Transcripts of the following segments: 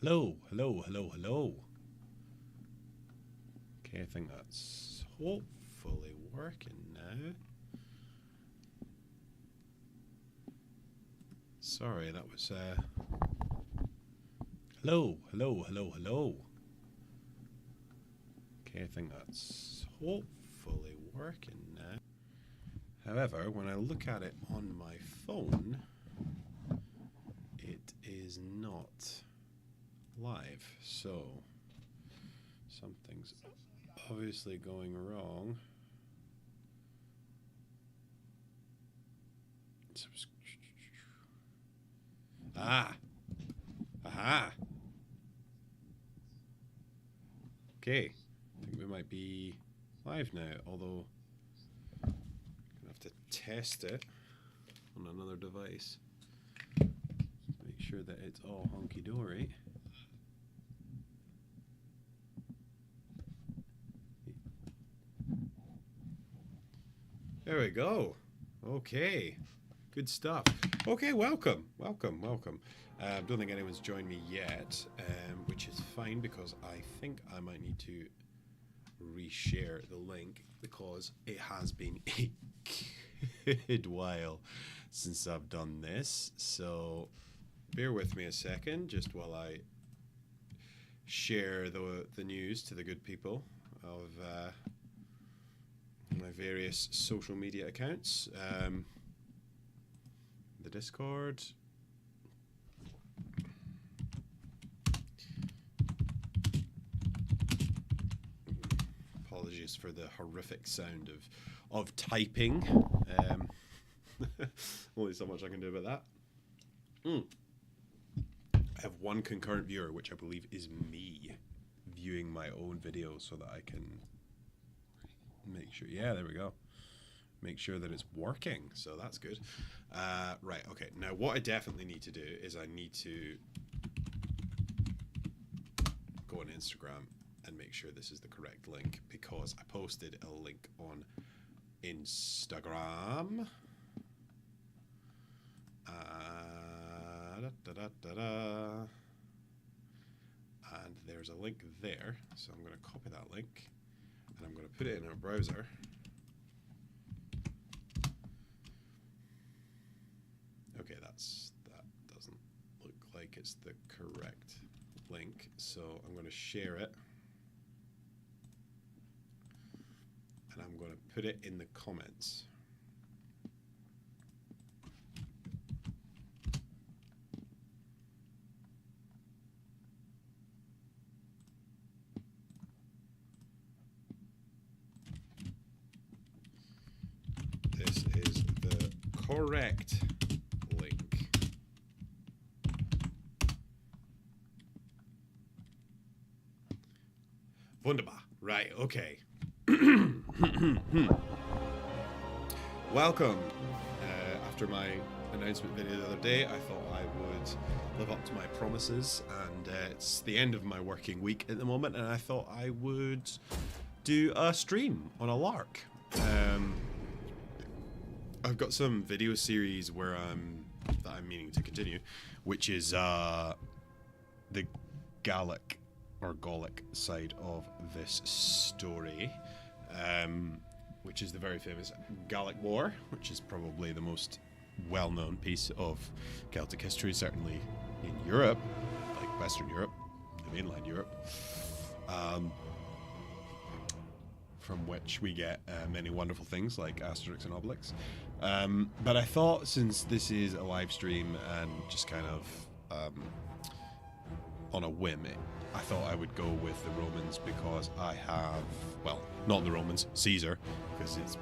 Hello, hello, hello, hello. Okay, I think that's hopefully working now. Sorry, that was hello, hello, hello, hello. Okay, I think that's hopefully working now. However, when I look at it on my phone, it is not live, so something's obviously going wrong. Aha. Okay, I think we might be live now, although I'm gonna have to test it on another device. Make sure that it's all hunky-dory. There we go. Okay. Good stuff. Okay, welcome. I don't think anyone's joined me yet, which is fine because I think I might need to reshare the link because it has been a good while since I've done this. So bear with me a second just while I share the news to the good people of my various social media accounts, the Discord. Apologies for the horrific sound of typing. Only so much I can do about that. I have one concurrent viewer, which I believe is me viewing my own video so that I can make sure, yeah, there we go. Make sure that it's working, so that's good. Right, okay. Now, what I definitely need to do is I need to go on Instagram and make sure this is the correct link because I posted a link on Instagram. And there's a link there, so I'm going to copy that link. And I'm going to put it in our browser. Okay, that doesn't look like it's the correct link, so I'm going to share it. And I'm going to put it in the comments. Correct link. Wunderbar. Right, okay. Welcome. After my announcement video the other day, I thought I would live up to my promises, and it's the end of my working week at the moment, and I thought I would do a stream on a lark. I've got some video series where that I'm meaning to continue, which is the Gallic or Gaulic side of this story, which is the very famous Gallic War, which is probably the most well-known piece of Celtic history, certainly in Europe, like Western Europe, the mainland Europe. From which we get many wonderful things like Asterix and Obelix. But I thought, since this is a live stream and just kind of on a whim, I thought I would go with the Romans because I have, well, not the Romans, Caesar, because it's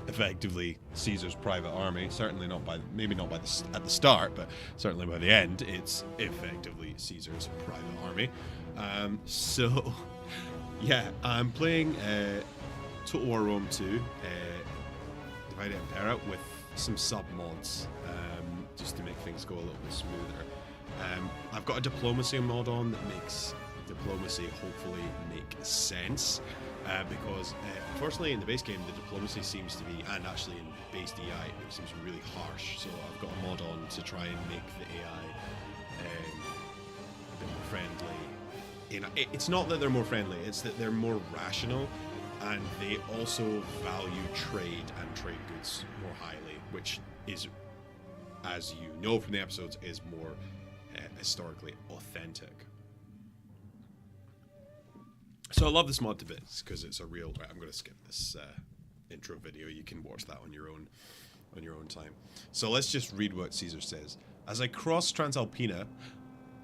effectively Caesar's private army. Certainly not by, maybe not by at the start, but certainly by the end, it's effectively Caesar's private army. So, yeah, I'm playing Total War Rome 2, Divided Impera, with some sub-mods, just to make things go a little bit smoother. I've got a diplomacy mod on that makes diplomacy hopefully make sense, because unfortunately in the base game the diplomacy seems to be, and actually in base DEI, it seems really harsh, so I've got a mod on to try and make the AI a bit more friendly it's not that they're more friendly, it's that they're more rational, and they also value trade and trade goods more highly, which is, as you know from the episodes, is more historically authentic. So I love this mod to bits because it's a real. Right, I'm going to skip this intro video. You can watch that on your own time. So let's just read what Caesar says. As I cross Transalpina,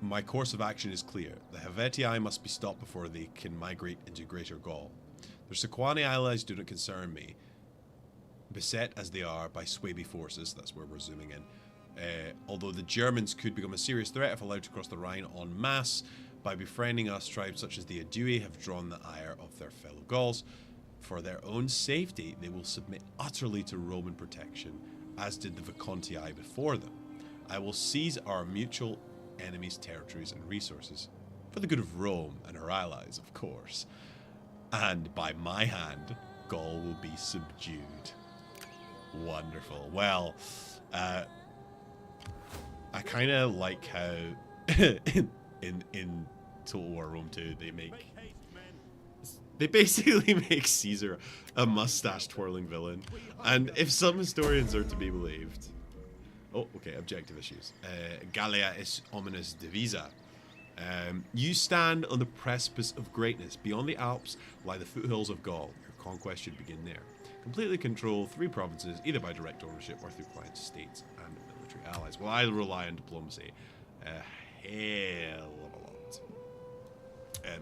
my course of action is clear. The Helvetii must be stopped before they can migrate into Greater Gaul. Their Sequani allies do not concern me, beset as they are by Swaby forces. That's where we're zooming in. Although the Germans could become a serious threat if allowed to cross the Rhine en masse. By befriending us, tribes such as the Aedui have drawn the ire of their fellow Gauls. For their own safety, they will submit utterly to Roman protection, as did the Vicontii before them. I will seize our mutual enemies' territories and resources, for the good of Rome and her allies, of course. And by my hand, Gaul will be subdued. Wonderful. Well, I kind of like how in Total War Rome 2 they basically make Caesar a mustache twirling villain, and if some historians are to be believed, objective issues. Gallia is omnis divisa. You stand on the precipice of greatness. Beyond the Alps lie the foothills of Gaul. Your conquest should begin there. Completely control 3 provinces, either by direct ownership or through client states and military allies. Well, I rely on diplomacy a hell of a lot.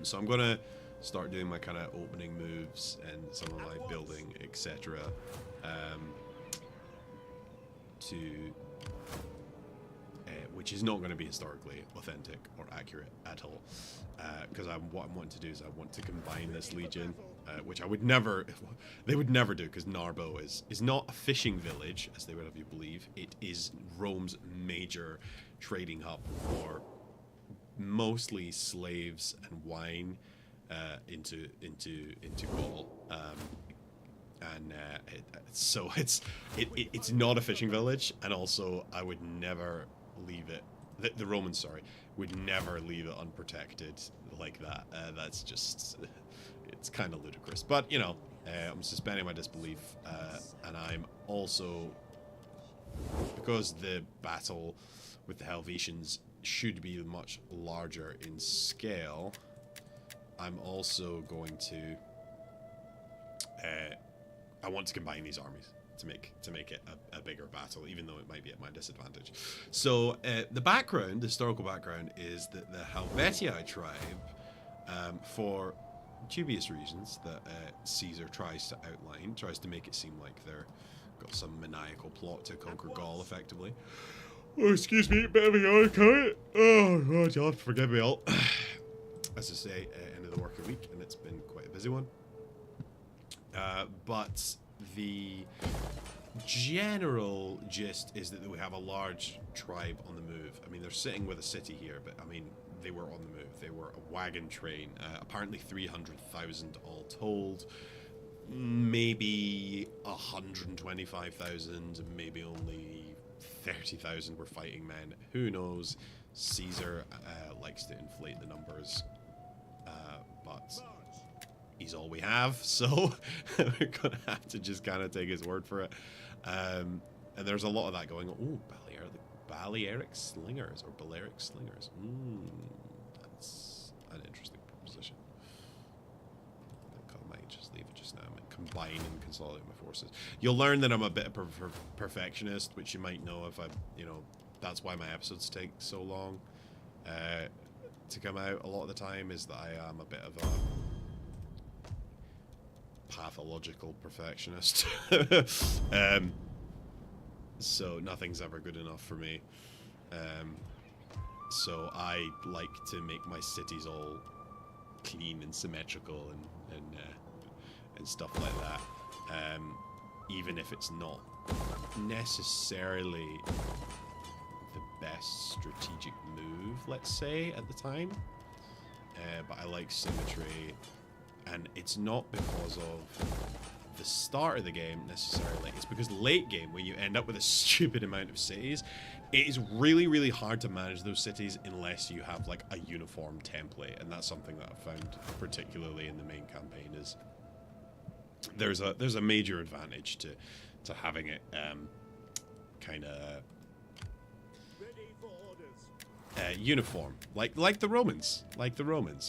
So I'm going to start doing my kind of opening moves and some of my building, etc. Which is not going to be historically authentic or accurate at all, because what I'm wanting to do is I want to combine this legion, which they would never do, because Narbo is not a fishing village as they would have you believe. It is Rome's major trading hub for mostly slaves and wine into Gaul. So it's not a fishing village, and also I would never leave it. The Romans, would never leave it unprotected like that. That's just, it's kind of ludicrous. But I'm suspending my disbelief, and I'm also, because the battle with the Helvetians should be much larger in scale, I'm also going to I want to combine these armies to make it a bigger battle, even though it might be at my disadvantage. So the historical background, is that the Helvetii tribe, for dubious reasons that Caesar tries to make it seem like they're got some maniacal plot to conquer Gaul effectively. Oh, excuse me, bit of a yawn, can it? Oh God, you'll have to forgive me all. As I say, end of the working week, and it's been quite a busy one. But the general gist is that we have a large tribe on the move. I mean, they're sitting with a city here, but I mean, they were on the move. They were a wagon train, apparently 300,000 all told. Maybe 125,000, maybe only 30,000 were fighting men. Who knows? Caesar likes to inflate the numbers, but he's all we have, so we're gonna have to just kind of take his word for it. And there's a lot of that going on. Oh, Balearic slingers or Balearic slingers. That's an interesting proposition. I think I might just leave it just now. I might combine and consolidate my forces. You'll learn that I'm a bit of a perfectionist, which you might know if that's why my episodes take so long to come out a lot of the time, is that I am a bit of a pathological perfectionist. So nothing's ever good enough for me. So I like to make my cities all clean and symmetrical and stuff like that. Even if it's not necessarily the best strategic move, let's say, at the time. But I like symmetry. And it's not because of the start of the game necessarily. It's because late game, when you end up with a stupid amount of cities, it is really, really hard to manage those cities unless you have like a uniform template, and that's something that I've found particularly in the main campaign is there's a major advantage to having it kind of uniform, like the Romans,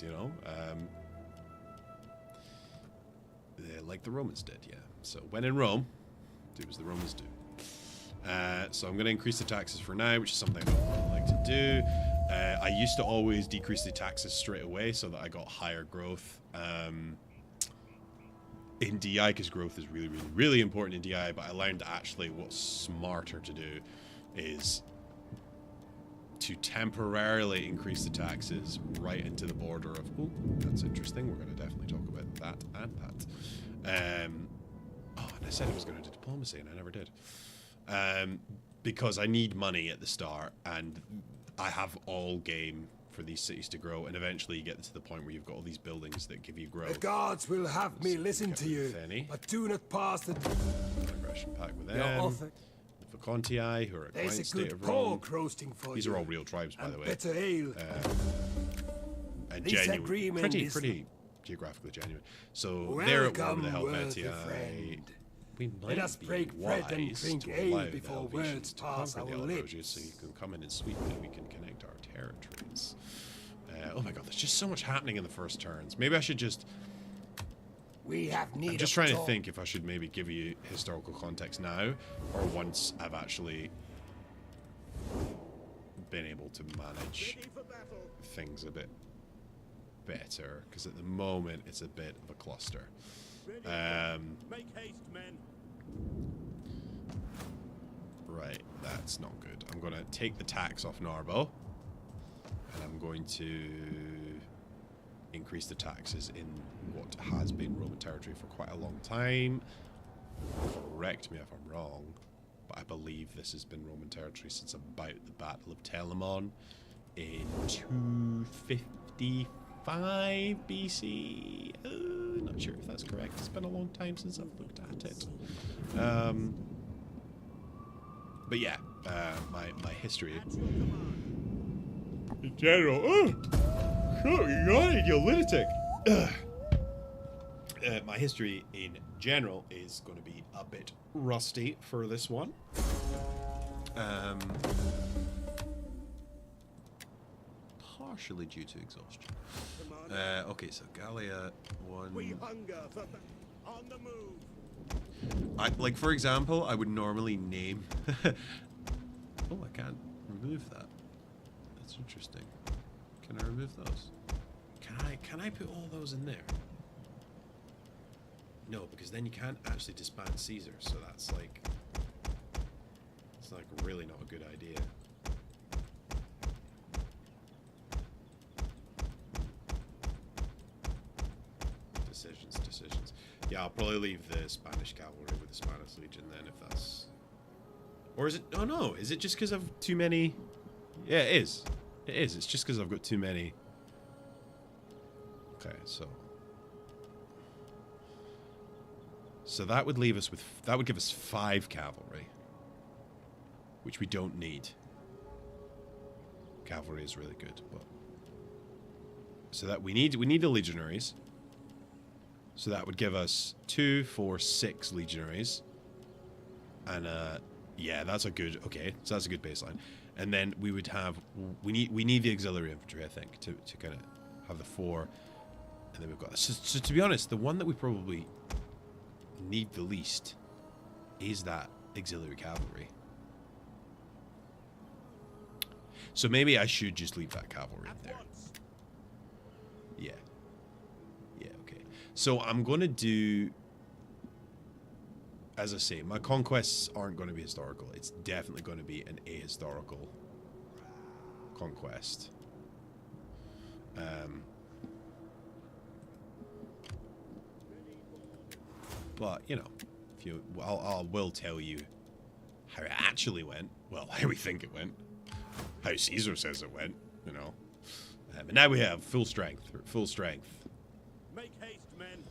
you know, like the Romans did, yeah. So when in Rome, do as the Romans do. So I'm going to increase the taxes for now, which is something I don't really like to do. I used to always decrease the taxes straight away so that I got higher growth in DEI, because growth is really, really, really important in DEI. But I learned that actually what's smarter to do is to temporarily increase the taxes right into the border of, oh, that's interesting. We're going to definitely talk about that and that. Oh, and I said I was going to do diplomacy, and I never did. Because I need money at the start, and I have all game for these cities to grow, and eventually you get to the point where you've got all these buildings that give you growth. The guards will have me listen to you, but do not pass the aggression pact with them. The Contii, who are a client state of Rome. These are all real tribes, by the way. Better ale. And genuine, pretty geographically genuine. So they're at war with the Helvetii. We might be wise to allow the Helvetians to conquer the Helvetii, so you can come in and sweep and we can connect our territories. Oh my god, there's just so much happening in the first turns. Maybe I should just... I'm just trying to think if I should maybe give you historical context now, or once I've actually been able to manage things a bit better, because at the moment it's a bit of a cluster. Make haste, men. Right, that's not good. I'm going to take the tax off Narbo, and I'm going to increase the taxes in what has been Roman territory for quite a long time. Correct me if I'm wrong, but I believe this has been Roman territory since about the Battle of Telamon in 255 BC. Not sure if that's correct. It's been a long time since I've looked at it. But yeah, my history in general. Oh, you got it, you lunatic. My history in general is going to be a bit rusty for this one. Partially due to exhaustion. Okay, so Gallia 1. We hunger for on the move. Like, for example, I would normally name... Oh, I can't remove that. That's interesting. Can I remove those? Can I put all those in there? No, because then you can't actually disband Caesar, so that's like... It's like really not a good idea. Decisions. Yeah, I'll probably leave the Spanish cavalry with the Spanish Legion then, if that's... Or is it... Oh no, is it just because I've too many... Yeah, it is. It is. It's just because I've got too many... Okay, so... So that would leave us with... That would give us 5 cavalry. Which we don't need. Cavalry is really good, but... So that we need the legionaries. So that would give us 2, 4, 6 legionaries. And yeah, that's a good... Okay, so that's a good baseline. And then we would have... We need the auxiliary infantry, I think, to kind of have the 4. And then we've got... So to be honest, the one that we probably need the least is that auxiliary cavalry. So maybe I should just leave that cavalry in there. Yeah. Yeah, okay. So I'm going to do... As I say, my conquests aren't going to be historical. It's definitely going to be an ahistorical conquest. But, you know, if you, I will tell you how it actually went. Well, how we think it went. How Caesar says it went, you know. And now we have full strength. Full strength. Make haste, men.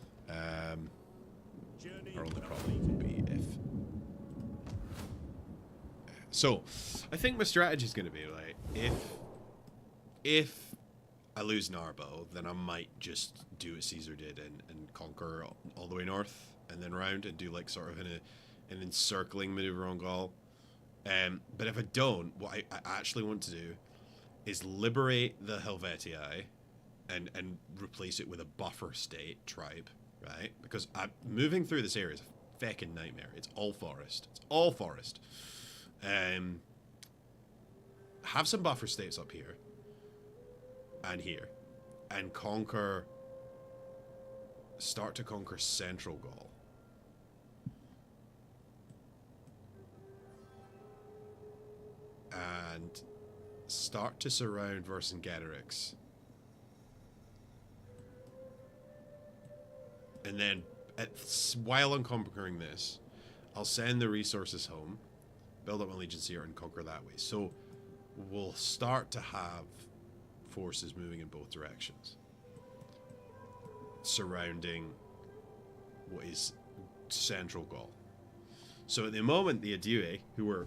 Our only problem would be if. So, I think my strategy is going to be like if I lose Narbo, then I might just do what Caesar did and conquer all the way north and then round and do like sort of an encircling maneuver on Gaul. But if I don't, what I actually want to do is liberate the Helvetii and replace it with a buffer state tribe, right? Because moving through this area is a feckin' nightmare. It's all forest. Have some buffer states up here and here, and start to conquer central Gaul. And start to surround Vercingetorix. And then, while I'm conquering this, I'll send the resources home, build up my legions here, and conquer that way. So we'll start to have forces moving in both directions, surrounding what is central Gaul. So at the moment, the Aedui, who were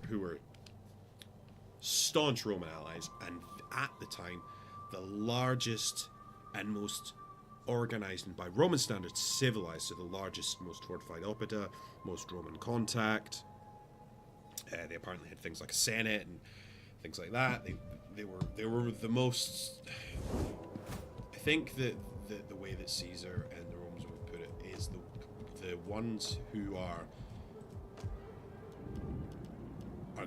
staunch Roman allies, and at the time, the largest and most organized, and by Roman standards, civilized, so the largest, most fortified oppida, most Roman contact. They apparently had things like a senate and things like that. They were the most. I think that the way that Caesar and the Romans would put it is the ones who are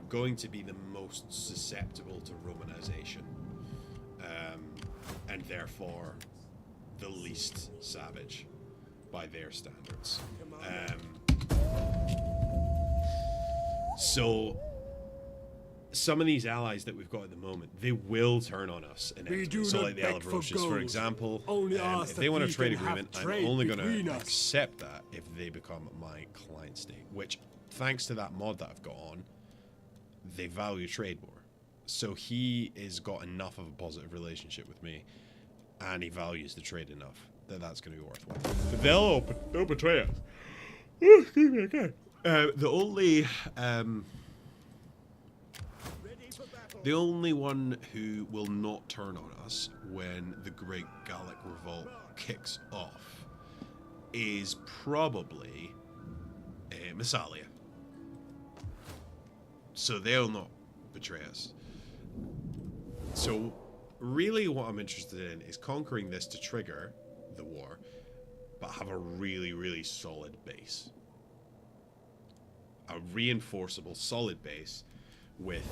going to be the most susceptible to Romanization, and therefore the least savage by their standards. So some of these allies that we've got at the moment, they will turn on us inevitably. So like the Alabrocious, for example, if they want a trade agreement, I'm only going to accept that if they become my client state, which, thanks to that mod that I've got on, they value trade more. So he has got enough of a positive relationship with me, and he values the trade enough that that's going to be worthwhile. But they'll betray us. Oh, excuse me again. The only one who will not turn on us when the Great Gallic Revolt kicks off is probably Massalia. So they'll not betray us. So really what I'm interested in is conquering this to trigger the war, but have a really, really solid base. A reinforceable, solid base with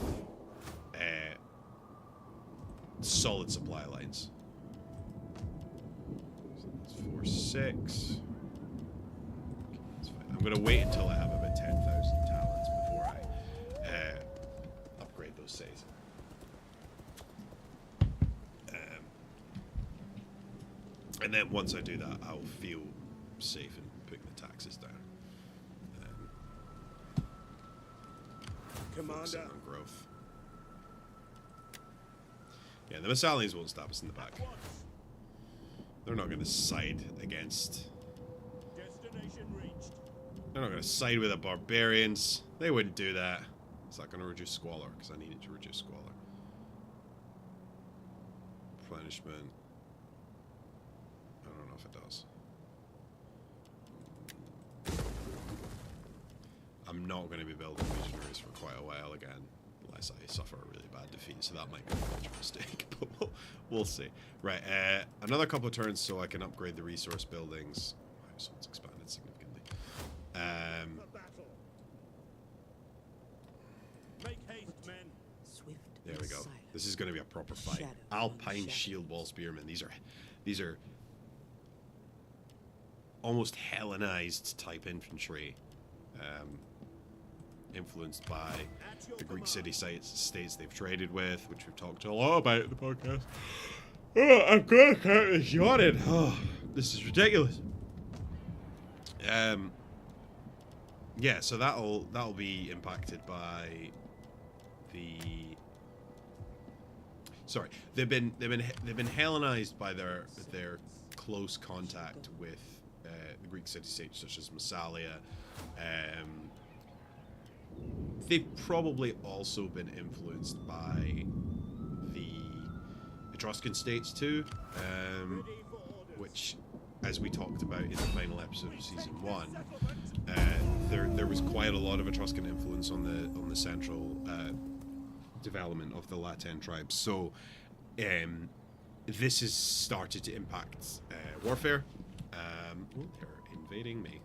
solid supply lines. So that's 4, 6. Okay, that's fine. I'm going to wait until I have about 10,000 talents before I upgrade those saves. And then once I do that, I'll feel safe in putting the taxes down. Focusing on growth. Yeah, the Massalians won't stab us in the back. They're not going to side against... They're not going to side with the barbarians. They wouldn't do that. Is that going to reduce squalor? Because I need it to reduce squalor. Replenishment. I don't know if it does. I'm not going to be building legionaries for quite a while again, unless I suffer a really bad defeat, so that might be a major mistake, but we'll see. Right, another couple of turns so I can upgrade the resource buildings. My household's expanded significantly. Make haste, men. There we go. This is going to be a proper fight. Alpine shield wall spearmen. These are almost Hellenized type infantry. Influenced by the Greek city-states they've traded with, which we've talked a lot about in the podcast. Oh, I'm going to count this yawning. Oh, this is ridiculous. Yeah, so that'll be impacted by the. Sorry, they've been Hellenized by their close contact with the Greek city-states such as Massalia. They've probably also been influenced by the Etruscan states too, which, as we talked about in the final episode of season 1, there was quite a lot of Etruscan influence on the central development of the Latin tribes. So this has started to impact warfare. Oh, they're invading me.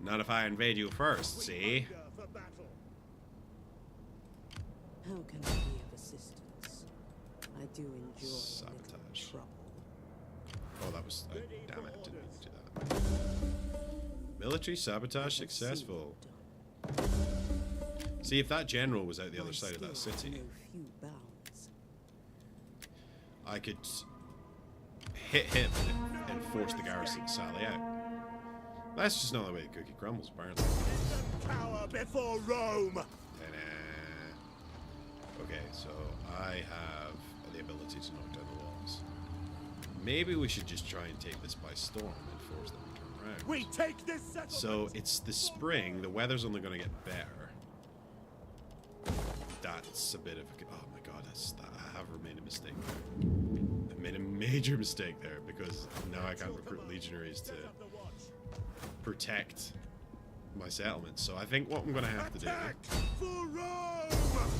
Not if I invade you first, see? How can I be of assistance? I do enjoy Sabotage. trouble. Oh, that was... damn it, didn't mean to do that. Military sabotage successful. See, if that general was out the other side of that city, I could hit him and force the garrison to sally out. That's just not the way the cookie crumbles, apparently. Cower before Rome. Okay, so I have the ability to knock down the walls. Maybe we should just try and take this by storm and force them to turn around. We take this settlement. So it's the spring. The weather's only going to get better. That's a bit of a... Oh my god, I have made a mistake there. I've made a major mistake there because now I can't recruit legionaries to protect my settlement. So I think what I'm going to have to do For Rome.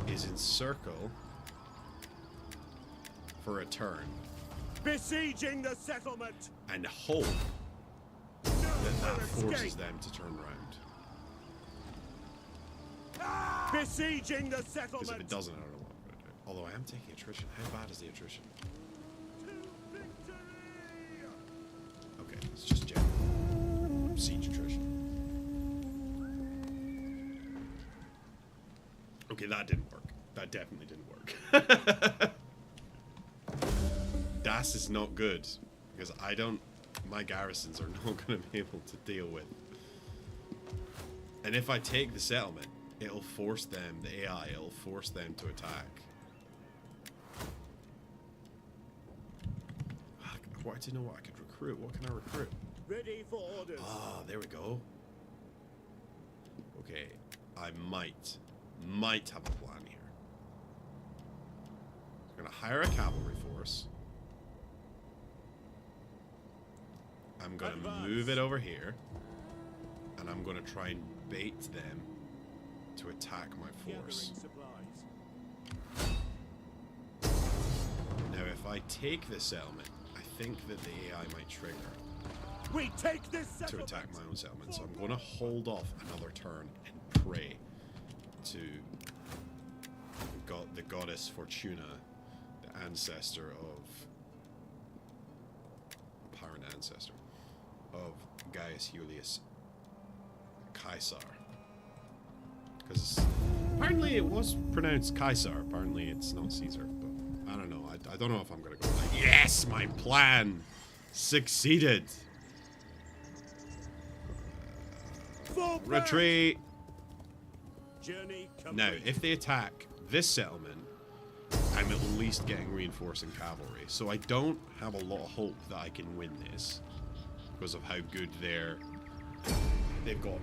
is encircle for a turn Besieging the settlement. and hope that forces them to turn around. Besieging the Because if settlement. it doesn't, I don't know what I'm going to do. Although I am taking attrition. How bad is the attrition? Okay, it's just general siege attrition. Okay, that didn't work. That definitely didn't work. Das is not good because my garrisons are not going to be able to deal with. And if I take the settlement, it'll force them, the AI, it'll force them to attack. I wanted to know what I could recruit. What can I recruit? Ready for orders. Ah, there we go. Okay, I might have a plan here. I'm gonna hire a cavalry force. I'm gonna move it over here, and I'm gonna try and bait them to attack my force. Supplies. Now, if I take this settlement, I think that the AI might trigger We take this to settlement. attack my own settlement, so I'm going to hold off another turn and pray to the goddess Fortuna, the ancestor of apparent ancestor of Gaius Julius Caesar. Because apparently it was pronounced Caesar. Apparently it's not Caesar, but I don't know. I don't know if I'm going to go with that. Yes, my plan succeeded. Full back. Retreat. Journey complete. Now, if they attack this settlement, I'm at least getting reinforcing cavalry. So I don't have a lot of hope that I can win this because of how good they've got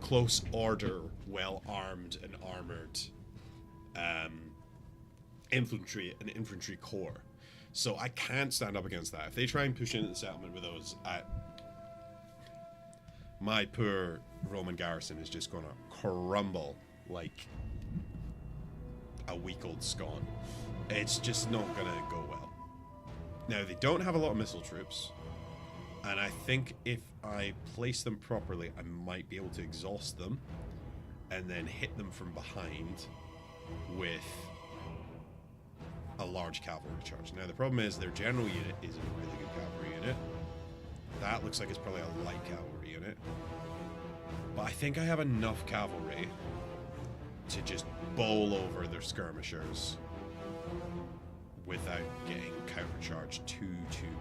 close order, well armed and armored infantry and infantry corps. So I can't stand up against that. If they try and push into the settlement with those, my poor Roman garrison is just gonna crumble like a week-old scone. It's just not gonna go well. Now, they don't have a lot of missile troops, and I think if I place them properly, I might be able to exhaust them and then hit them from behind with a large cavalry charge. Now, the problem is their general unit is a really good cavalry unit. That looks like it's probably a light cavalry unit. But I think I have enough cavalry to just bowl over their skirmishers without getting countercharged too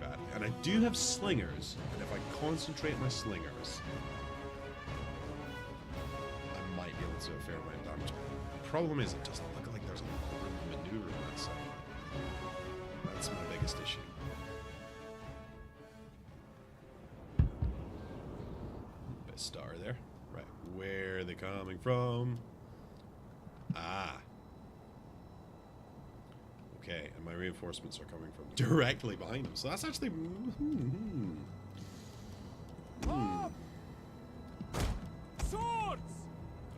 badly. And I do have slingers, and if I concentrate my slingers, I might be able to do a fair amount of damage. The problem is it doesn't look like there's a lot of room to maneuver on that side. That's my biggest issue. star there. Right, where are they coming from? Ah. Okay, and my reinforcements are coming from directly behind them. So that's actually... Swords!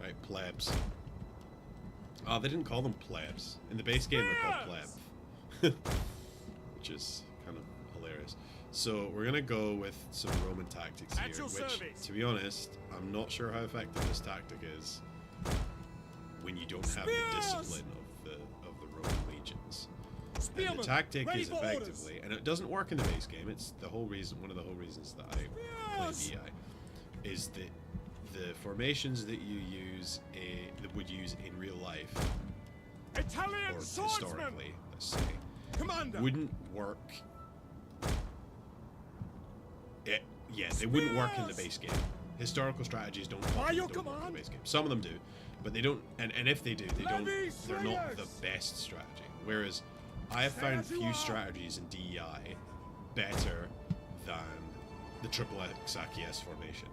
Right, plebs. Oh, they didn't call them plebs. In the base game, they're called pleb. Which is kind of hilarious. So, we're going to go with some Roman tactics here, which, to be honest, I'm not sure how effective this tactic is when you don't have the discipline of the Roman legions. And the tactic is effectively, and it doesn't work in the base game, it's the whole reason, one of the whole reasons that I play DEI, is that the formations that you use, that would use in real life, Italian or swordsman! historically, let's say, Commander! wouldn't work. Yeah, they wouldn't work in the base game. Historical strategies don't work in the base game. Some of them do, but they don't. And if they do, they don't. They're not the best strategy. Whereas I have found few strategies in DEI better than the triple Xachias formation.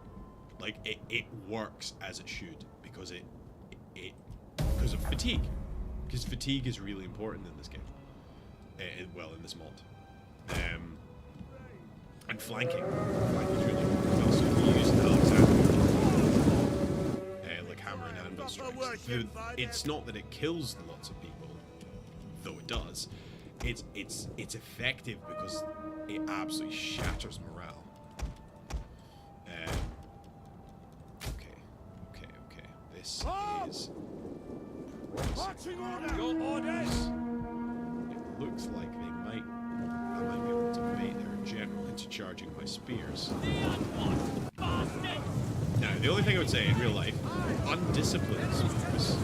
Like it works as it should because because of fatigue. Because fatigue is really important in this game. Well, in this mod. And flanking. Flanking is really important. Also, if you use Alexander, like hammer and anvil strikes, it's not that it kills lots of people, though it does. It's effective because it absolutely shatters morale. Okay. This is Marching order! Your orders! It looks like I might be able to bait their general into charging my spears. Now, the only thing I would say in real life, undisciplined spears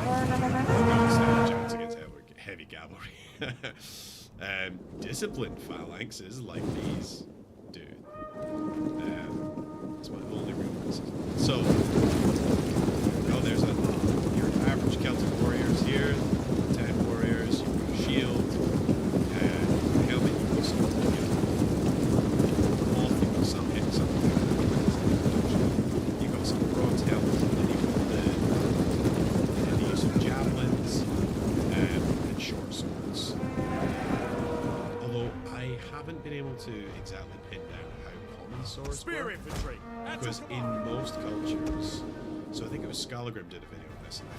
don't stand a chance against heavy cavalry. Disciplined phalanxes like these do. That's my only real criticism. So, there's your average Celtic warriors here, 10 warriors, you've got a shield, and helmet, you've got some, you've got some hit, some you've got some bronze helmets, and then you've got the use of javelins, and short swords. Although I haven't been able to exactly pin down how common swords Spear work, infantry! because in most cultures, so I think it was Scalagrim did a video on this, and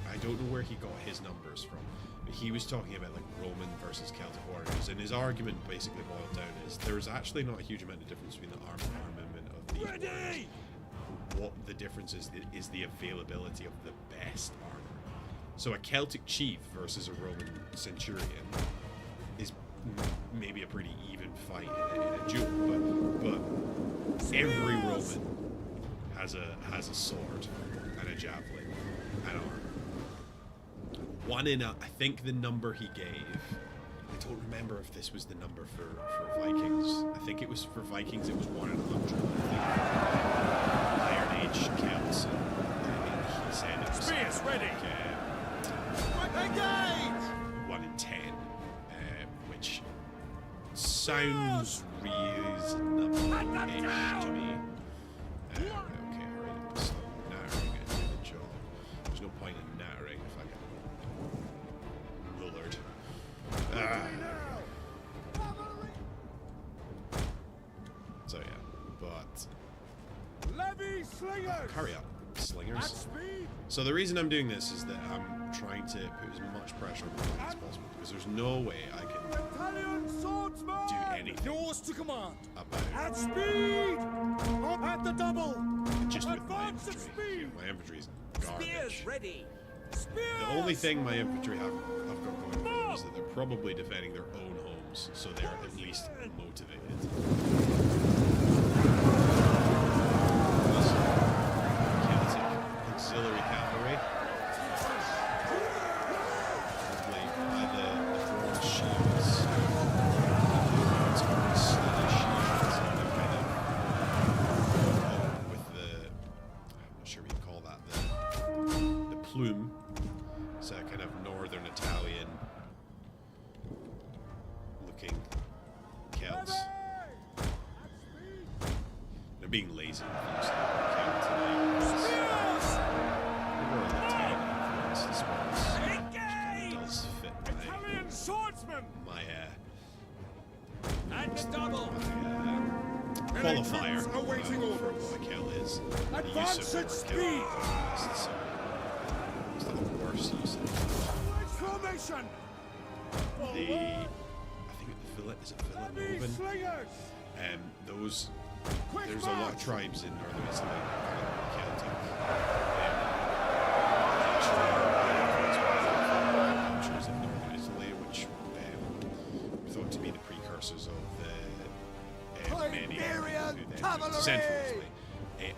I don't know where he got his numbers from, but he was talking about like Roman versus Celtic warriors, and his argument basically boiled down is there's actually not a huge amount of difference between the armament of these warriors. What the difference is the availability of the best armor. So a Celtic chief versus a Roman centurion is maybe a pretty even fight in a duel, but every Roman has a sword and a javelin and armor. I think the number he gave, I don't remember if this was the number for Vikings. I think it was for Vikings, it was 1 in 100. I think Iron Age Celts, and he said it was Spears ready! Engage! 1 in 10, which sounds reasonable-ish to me. Okay, alright, so nattering and do the job. There's no point in nattering if I get lulled. So yeah, but Levy slingers! hurry up, slingers. At speed! So the reason I'm doing this is that I'm trying to put as much pressure on the flank as possible, because there's no way I can Italian swordsman! do anything Yours to command! about At speed! Up at the double! just with my Advance at infantry. speed! My infantry is garbage. Spears ready! The only thing my infantry have got going for them is that they're probably defending their own homes, so they're at least motivated. Celtic auxiliary cavalry. Probably by the bronze shields. It's probably slither shields, and they're kind of with the, I'm not sure what you call that, the plume. It's a kind of northern Italian looking Celts. They're being lazy. swordsman! my And double! qualifier Awaiting for orders. what a kill is. Advance the use at of speed! So it's the worst use of Formation! I think the villa is a Heavy Villanovan. slingers! Those Quick there's a lot of march! tribes in northern Italy, Celtic. Cultures of northern Italy, which thought to be the precursors of the many central Italy.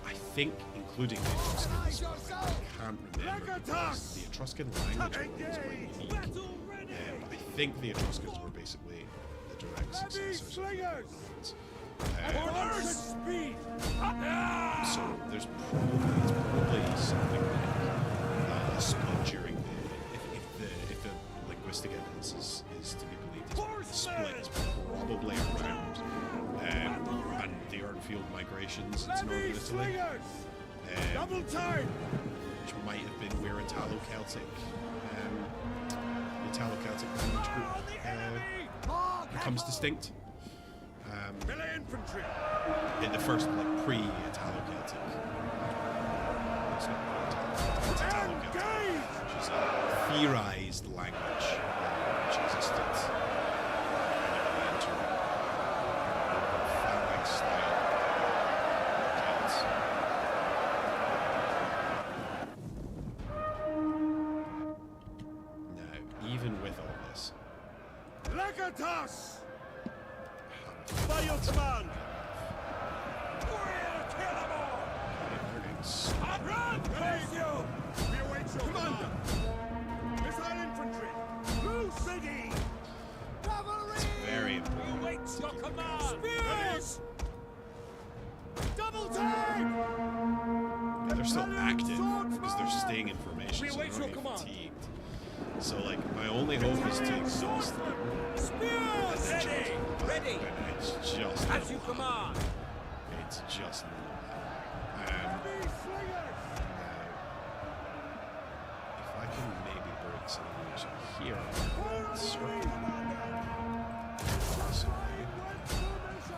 I think, including the Etruscans, but I can't remember because the Etruscan language was quite unique. I think the Etruscans were basically the direct successors of the Romans. Advance at speed! So there's probably something like a split during the if the linguistic evidence is to be believed, the split is probably around and the Urnfield migrations into northern Italy, Double time! which might have been where Italo-Celtic language group becomes distinct. Melee infantry! In the first, like, pre-Italo-Celtic. It's not pre-Italo-Celtic, it's Italo-Celtic, which is a theorized language which existed into phalanx-style Celts. Now, even with all this, Legatus! By your command! We'll kill them all! Run! Praise you! We await your commander! Missile infantry! Blue City! Cavalry! It's very important. We await your command! Spears! Double time! They're still active because they're staying in formation, We so await they're your not command. fatigued. So, like, my only hope is to exhaust them. Spears! Ready! Ready! It's just As you command! It's just not. Heavy slingers! If I can maybe break some illusion here,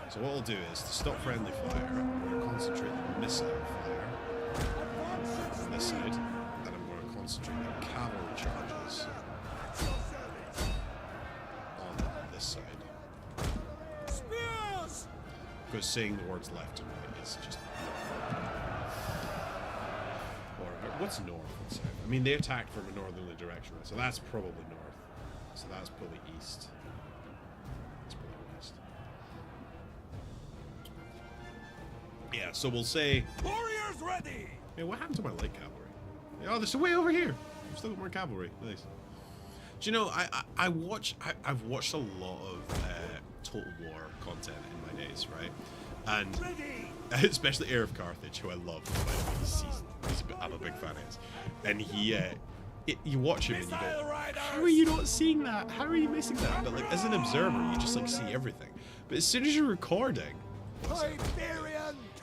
so what we'll do is to stop friendly fire, I'm going to concentrate the missile fire on this side, and I'm going to concentrate the cavalry charges on this side. Spears! Because saying the words left and right is just or what's north and south? I mean, they attacked from a northerly direction, right? So that's probably north. So that's probably east. That's probably west. Yeah, so we'll say. Warriors ready! Yeah, what happened to my light cavalry? Oh, they're way over here. I've still got more cavalry. Nice. Do you know, I've watched a lot of Total War content in my days, right? And especially Heir of Carthage, who I love. By the way, I'm a big fan of his. And you watch him and you go, how are you not seeing that? How are you missing that? But like, as an observer, you just like see everything. But as soon as you're recording,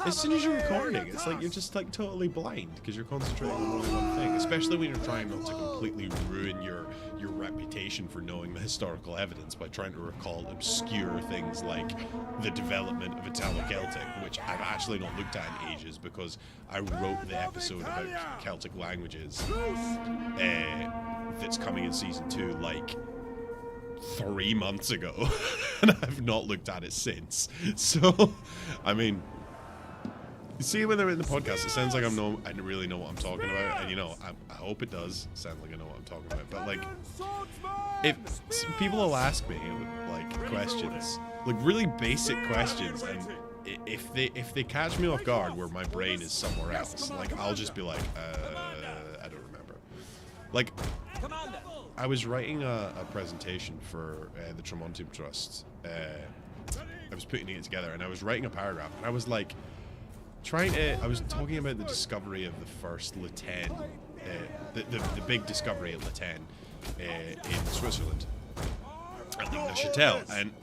it's like you're just like totally blind because you're concentrating on only one thing. Especially when you're trying not to completely ruin your reputation for knowing the historical evidence by trying to recall obscure things like the development of Italo-Celtic, which I've actually not looked at in ages because I wrote the episode about Celtic languages that's coming in season 2 like 3 months ago, and I've not looked at it since. So, I mean, you see, when they're in the podcast, it sounds like I really know what I'm talking about, and you know, I hope it does sound like I know what I'm talking about. But like, if people will ask me like questions, like really basic questions, and if they catch me off guard where my brain is somewhere else, like I'll just be like, I don't remember. Like, I was writing a presentation for the Tremontium Trust. I was putting it together, and I was writing a paragraph, and I was like, I was talking about the discovery of the first Latin, the big discovery at Latin in Switzerland, at Neuchâtel, and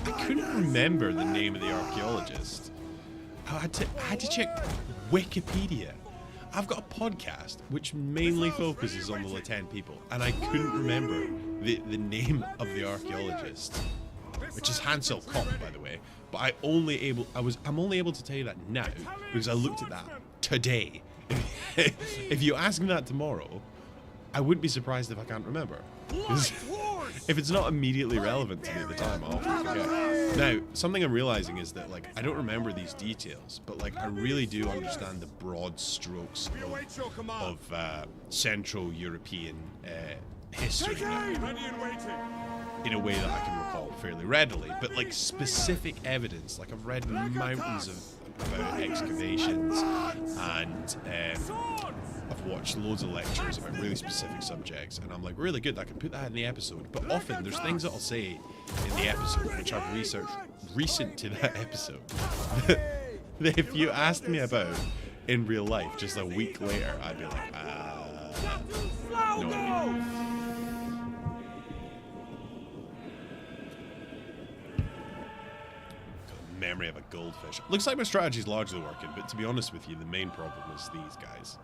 I couldn't remember the name of the archaeologist. I had to check Wikipedia. I've got a podcast which mainly focuses on the Latin people, and I couldn't remember the name of the archaeologist, which is Hansel Kopp, by the way. But I'm only able to tell you that now because I looked at that today. If you ask me that tomorrow, I wouldn't be surprised if I can't remember. If it's not immediately relevant to me at the time, I'll forget. Now, something I'm realizing is that, like, I don't remember these details, but, like, I really do understand the broad strokes of Central European history in a way that I can recall fairly readily. But, like, specific evidence, like, I've read mountains about excavations, and I've watched loads of lectures about really specific subjects, and I'm like, really good, I can put that in the episode. But often there's things that I'll say in the episode which I've researched recent to that episode that if you asked me about in real life just a week later, I'd be like, no idea. Memory of a goldfish. Looks like my strategy's largely working, but to be honest with you, the main problem is these guys.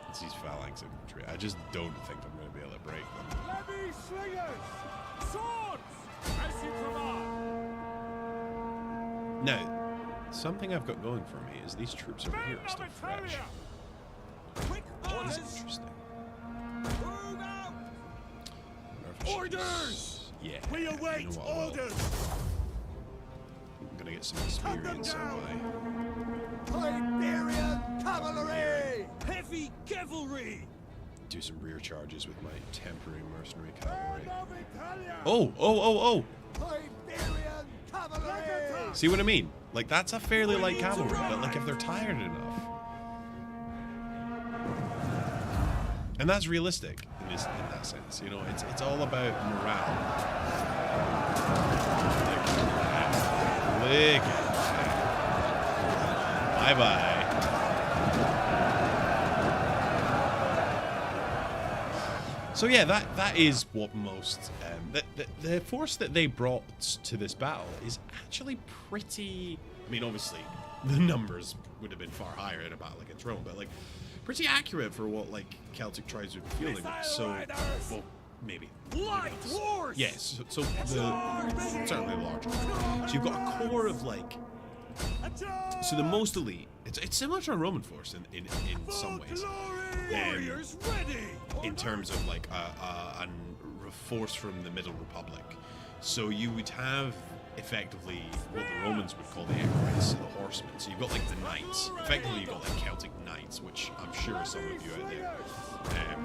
It's these phalanx infantry. I just don't think I'm going to be able to break them. Heavy slingers! Swords! As you command! Now, something I've got going for me is these troops over here are still fresh. Quick Which is orders! interesting. Move out! Orders! Yeah. We await you know what I will. orders! I'm going to get some experience on Iberian cavalry! Heavy cavalry! do some rear charges with my temporary mercenary cavalry. Band of Italia! Oh! Iberian cavalry! See what I mean? Like, that's a fairly light cavalry, but like if they're tired enough. And that's realistic in that sense, you know, it's all about morale. Lick it. Bye-bye. So yeah, that is what most the force that they brought to this battle is actually pretty. I mean, obviously, the numbers would have been far higher in a battle against Rome, but like pretty accurate for what like Celtic tribes would be fielding. So, well, maybe. Light horse! Yes. So certainly larger. So you've got a core of like. So the most elite. It's similar to a Roman force in some ways. Warriors ready! In terms of like a force from the Middle Republic. So you would have effectively what the Romans would call the equites, the horsemen. So you've got like the knights. Effectively you've got like Celtic knights, which I'm sure some of you out there,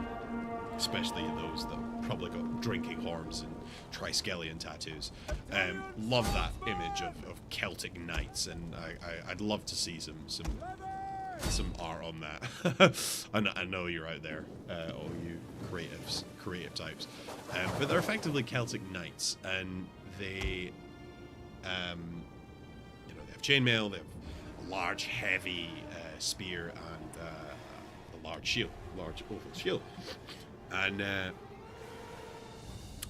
especially those that probably got drinking horns and triskelion tattoos, love that image of Celtic knights, and I'd love to see some art on that. I know you're out there, all you creative types, but they're effectively Celtic knights, and they, they have chainmail, they have a large, heavy spear, and a large oval shield, and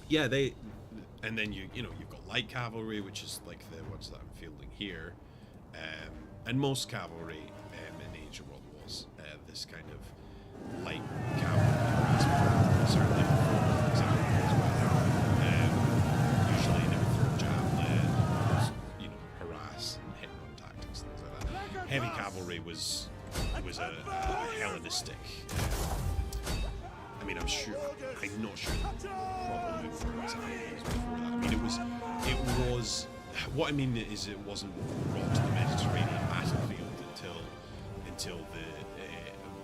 yeah, and then you've got light cavalry, which is like the ones that I'm fielding here, and most cavalry in ancient World was this kind of light cavalry, certainly before Alexander as well. Usually they would throw javelin, harass and hit and run tactics, things like that. Heavy cavalry was a Hellenistic. I mean, I'm not sure probably were exactly before that. I mean, it was. What I mean is, it wasn't brought to the Mediterranean battlefield until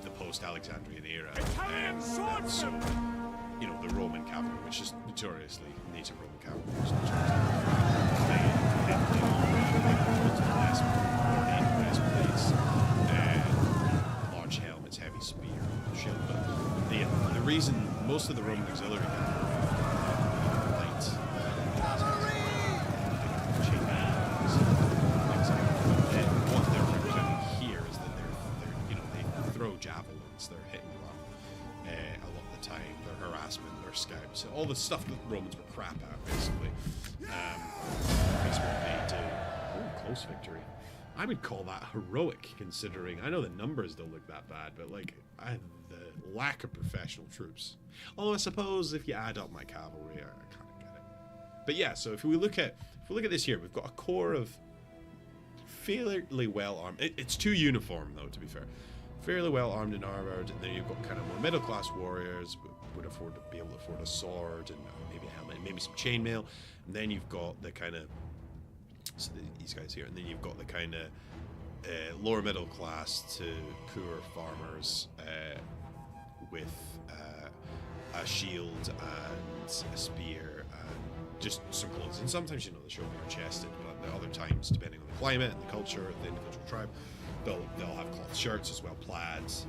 the post-Alexandrian era. So, the Roman cavalry, which is notoriously native Roman cavalry, was large helmets, heavy spear, shield. But the reason most of the Roman auxiliary cavalry light what they're representing here is that they're they throw javelins, they're hit and run a lot of the time, their harassment, their scouts, all the stuff that Romans were crap at, basically. Is what they do. Oh, close victory. I would call that heroic, considering I know the numbers don't look that bad, but like the lack of professional troops. Although I suppose if you add up my cavalry, I kind of get it. But yeah, so if we look at this here, we've got a corps of fairly well armed. It's too uniform though, to be fair. Fairly well armed and armored, and then you've got kind of more middle class warriors would be able to afford a sword and maybe a helmet, and maybe some chainmail, and then you've got the kind of these guys here, and then you've got the kind of lower middle class to poor farmers with a shield and a spear and just some clothes. And sometimes, you know, they show bare chested, but at other times, depending on the climate and the culture of the individual tribe, they'll have cloth shirts as well, plaids,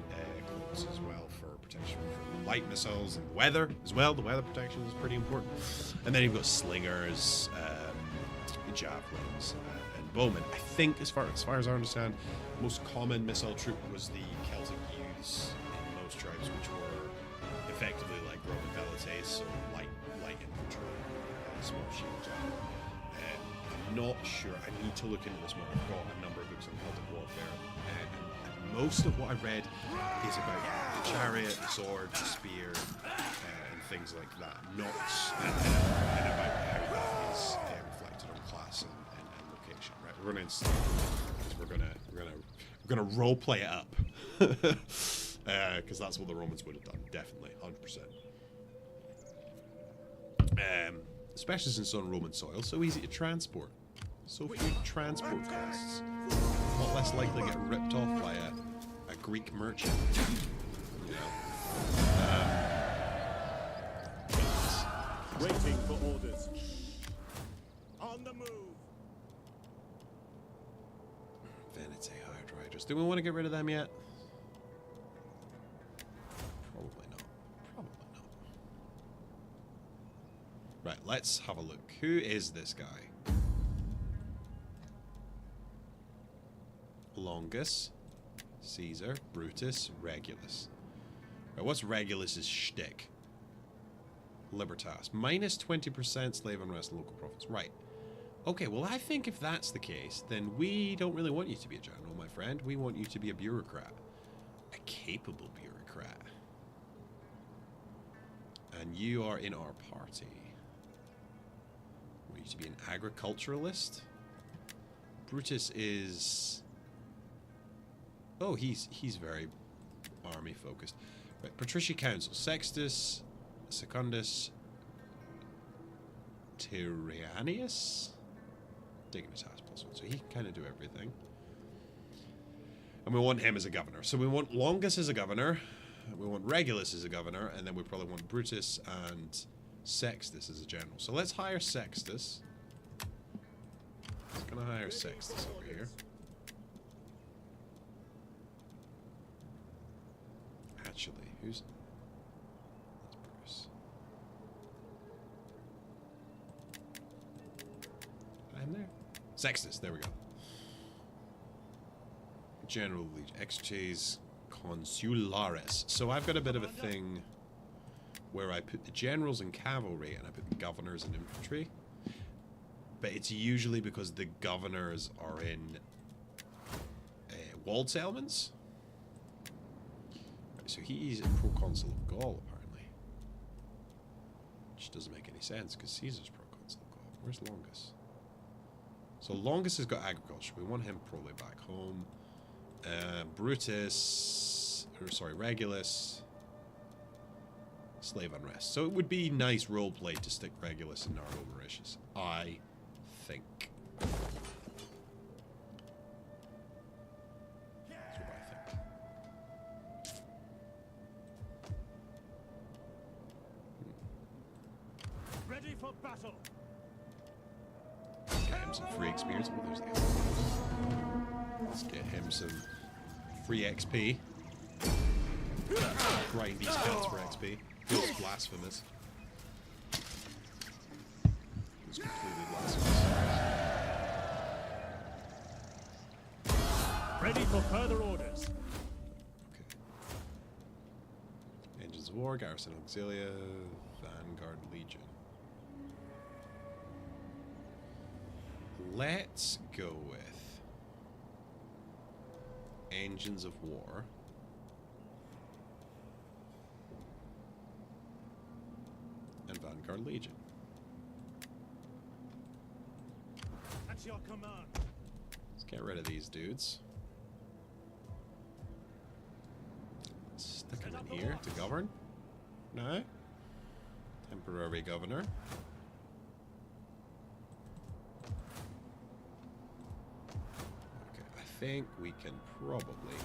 clothes as well for protection from light missiles and the weather as well. The weather protection is pretty important. And then you've got slingers, javelins, and bowmen. I think, as far as I understand, most common missile troop was the Celtic youths in most tribes, which were effectively like Roman Helvetii, so light infantry, small shields. I'm not sure. I need to look into this more. I've got a number of books on Celtic warfare, and most of what I read is about the chariot, the sword, the spear, and things like that. Not and about how that is reflected on class and location. Right, we're gonna install because we're gonna role play it up because that's what the Romans would have done, definitely, 100%. Especially since it's on Roman soil, so easy to transport. So few transport costs. A lot less likely to get ripped off by a Greek merchant. You know. Waiting for orders. On the move. Vanity hired riders. Do we want to get rid of them yet? Probably not. Right, let's have a look. Who is this guy? Longus, Caesar, Brutus, Regulus. Right, what's Regulus's shtick? Libertas. Minus 20% slave unrest and local profits. Right. Okay, well, I think if that's the case, then we don't really want you to be a general, my friend. We want you to be a bureaucrat. A capable bureaucrat. And you are in our party. We want you to be an agriculturalist. Brutus is... Oh, he's very army focused. Right, Patricia Council. Sextus, Secundus, Tyrannius? Dignitas +1. So he can kind of do everything. And we want him as a governor. So we want Longus as a governor. We want Regulus as a governor. And then we probably want Brutus and Sextus as a general. So let's hire Sextus. I'm going to hire Sextus over here. Actually, who's... That's Bruce. I'm there. Sextus, there we go. General Legion. Exches Consularis. So I've got a bit of a thing where I put the generals and cavalry and I put the governors and infantry. But it's usually because the governors are in walled settlements. So he's a proconsul of Gaul, apparently. Which doesn't make any sense, because Caesar's proconsul of Gaul. Where's Longus? So Longus has got agriculture. We want him probably back home. Regulus. Slave unrest. So it would be nice roleplay to stick Regulus in Nardo Mauritius, I think. Ready for battle. Get him some free experience. Oh, there's the other. Let's get him some free XP. Grind these kills for XP. Feels blasphemous. Feels completely blasphemous. Ready for further orders. Okay. Engines of War, Garrison Auxilia, Vanguard Legion. Let's go with Engines of War. And Vanguard Legion. At your command. Let's get rid of these dudes. Stick them in here to govern. No. Temporary governor. Okay, I think we can probably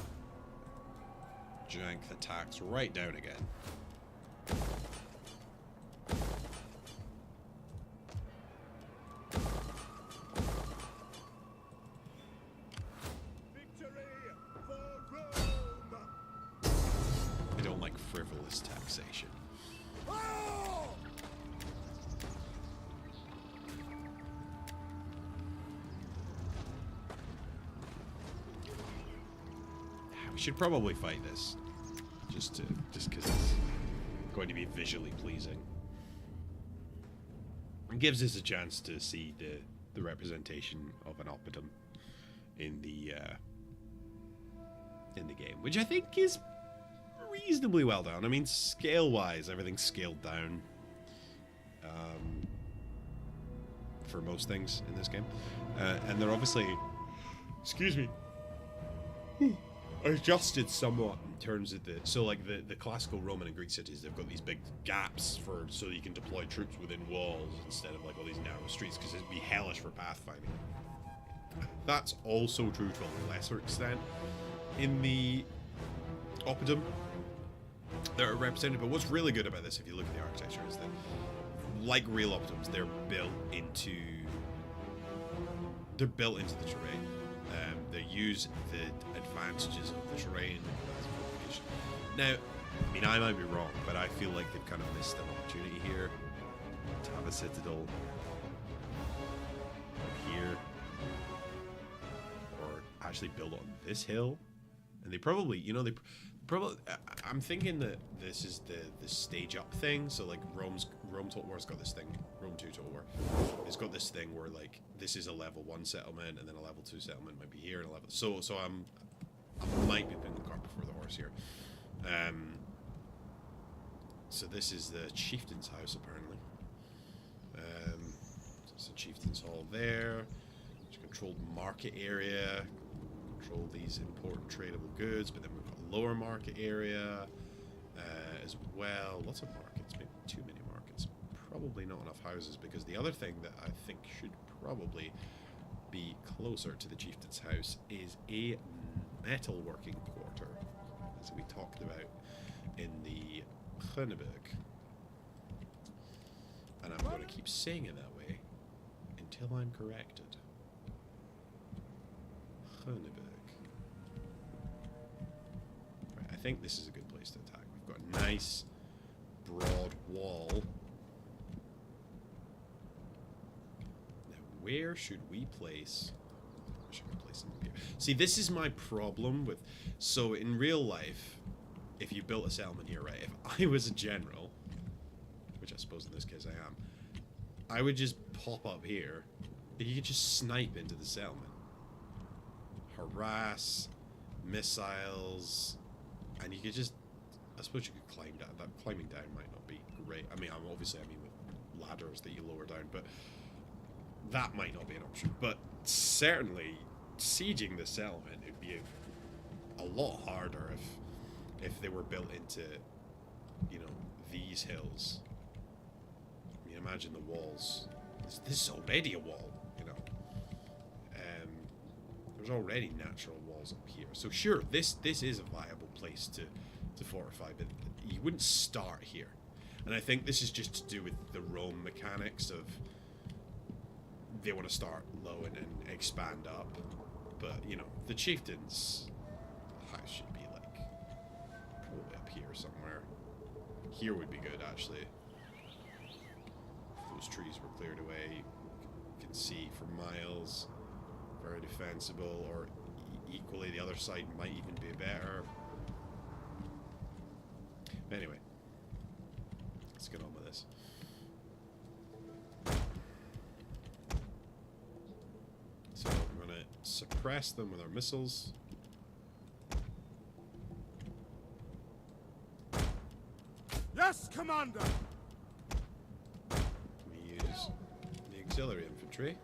jank the tax right down again. I don't like frivolous taxation. We should probably fight this, just because it's going to be visually pleasing. It gives us a chance to see the representation of an oppidum in the game, which I think is reasonably well done. I mean, scale-wise, everything's scaled down for most things in this game, and they're obviously, excuse me, adjusted somewhat in terms of the classical Roman and Greek cities. They've got these big gaps so you can deploy troops within walls instead of like all these narrow streets, because it'd be hellish for pathfinding. That's also true to a lesser extent in the oppidum that are represented. But what's really good about this, if you look at the architecture, is that like real oppidums, they're built into the terrain. They use the advantages of the terrain as fortification. Now, I mean, I might be wrong, but I feel like they've kind of missed an opportunity here to have a citadel here, or actually build on this hill. And they probably, I'm thinking that this is the stage up thing. So like Rome Total War's got this thing. Rome 2 Total War. It's got this thing where like this is a level 1 settlement, and then a level 2 settlement might be here, and a level. So I might be putting the cart before the horse here. So this is the chieftain's house apparently. So it's the chieftain's hall there. It's a controlled market area. Control these important tradable goods, but then we've got a lower market area as well. Lots of markets, maybe too many markets. Probably not enough houses, because the other thing that I think should probably be closer to the chieftain's house is a metalworking quarter, as we talked about in the Hunneberg. And I'm going to keep saying it that way until I'm corrected. Hunneberg. Right, I think this is a good place to attack. We've got a nice broad wall. Now, where should we place? I should place them here. See, this is my problem with. So in real life, if you built a settlement here, right? If I was a general, which I suppose in this case I am, I would just pop up here, and you could just snipe into the settlement. Harass, missiles, and you could just, I suppose you could climb down. That climbing down might not be great. I mean with ladders that you lower down, but that might not be an option. But certainly, sieging the settlement would be a lot harder if they were built into, these hills. I mean, imagine the walls. This is already a wall, There's already natural walls up here. So sure, this is a viable place to fortify, but you wouldn't start here. And I think this is just to do with the Rome mechanics of they want to start low and then expand up. But, the chieftain's house should be like probably up here somewhere. Here would be good, actually. If those trees were cleared away, you can see for miles. Very defensible, or equally the other side might even be better. But anyway, let's get on with this. So we're going to suppress them with our missiles. Yes, Commander! We use the auxiliary infantry.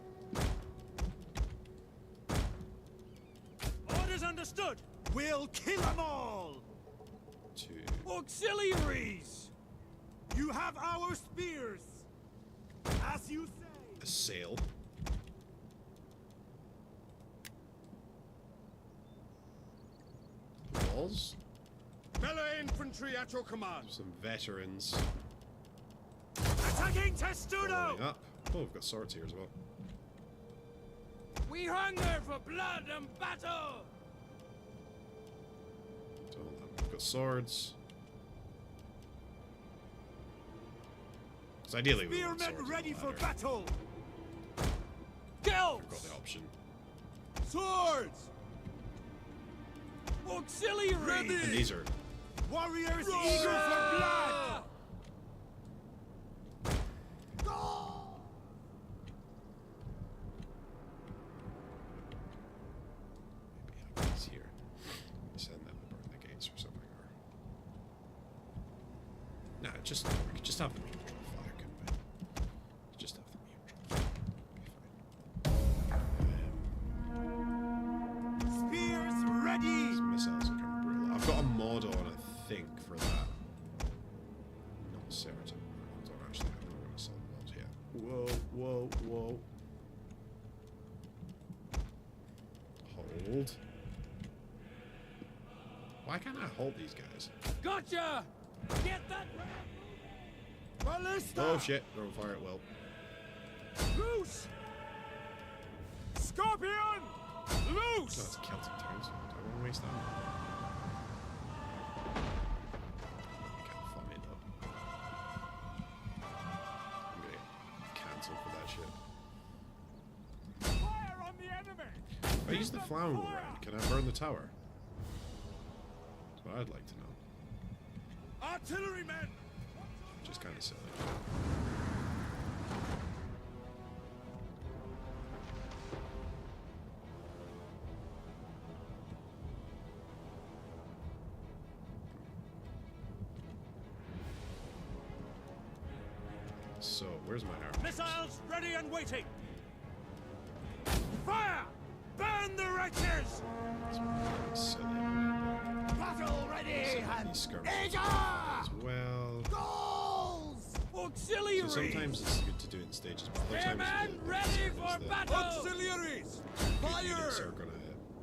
Orders understood! We'll kill them all! To Auxiliaries! You have our spears! As you say! assail. The walls. Melee infantry at your command! Some veterans Attacking Testudo! following up. Oh, we've got swords here as well. We hunger for blood and battle! So hold on. We've got swords. Because ideally we want Spearmen swords ready on the for ladder. battle! We've got Guilds! the option. Swords! Auxiliaries! And these are Warriors eager for blood! maybe have these here. Send them to burn the gates or something. Or nah, just we could just have them neutral fire, couldn't we? Just have them neutral fire. Be fine. Spears ready! These missiles are kind of brutal. I've got a mod on, I think, for that. Not certain. Hold on, actually, I'm not going to sell mods yet. Whoa, whoa, whoa. Hold. Why can't I hold these guys? Gotcha! Get that ballista! Oh shit, they're on fire at will. Loose! Scorpion! So Loose! that's Celtic terms. Do I want to waste that? You can't find me though. I'm gonna cancel for that shit. Fire on the enemy! If I use the flower round, can I burn the tower? That's what I'd like to know. Artillerymen! Which is kind of silly. So, where's my arrow? Missiles ready and waiting! Fire! Burn the wretches! It's really silly. Battle ready Some of and these skirmishes eager! as well. Goals! Auxiliaries! So sometimes it's good to do it in stages, but other times Spearmen the ready concern for is that battle! Auxiliaries! good units are gonna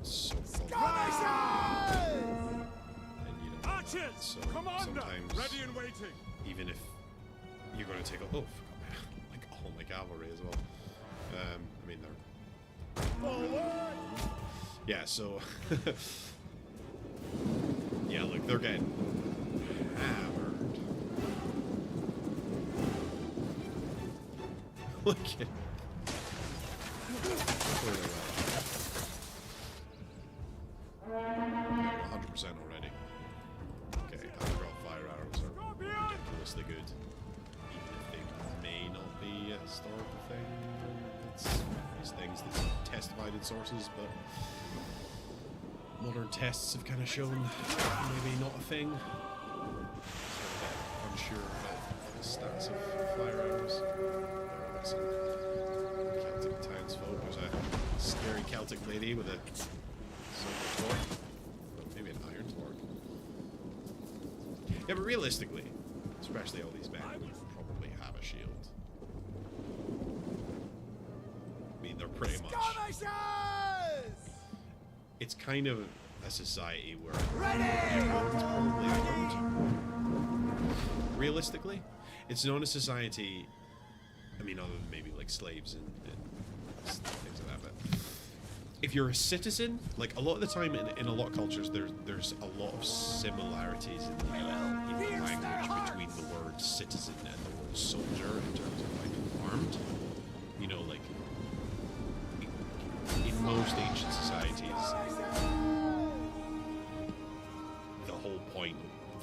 so far, Skirmishers! and you don't want that. Archers! So Commander! sometimes Ready and waiting! even if you're going to take a like all my cavalry as well. I mean they're Forward! yeah. So yeah, look, they're getting hammered. Look at. Where are they at? 100% already. Okay, I've got fire arrows are ridiculously good. Even if they may not be a historical thing. It's these things that are testified in sources, but modern tests have kind of shown maybe not a thing. So I'm a bit unsure about the stats of fire arrows. There's some Celtic townsfolk. There's a scary Celtic lady with a silver torque. Maybe an iron torque. Yeah, but realistically, especially all these men would probably have a shield. I mean, they're pretty much. It's kind of a society where everyone's probably armed. Realistically, it's not a society. I mean, other than maybe like slaves and things like that. But if you're a citizen, like a lot of the time in a lot of cultures, there's a lot of similarities in the language between the word citizen and the word soldier in terms of like armed. You know, like in most ancient societies,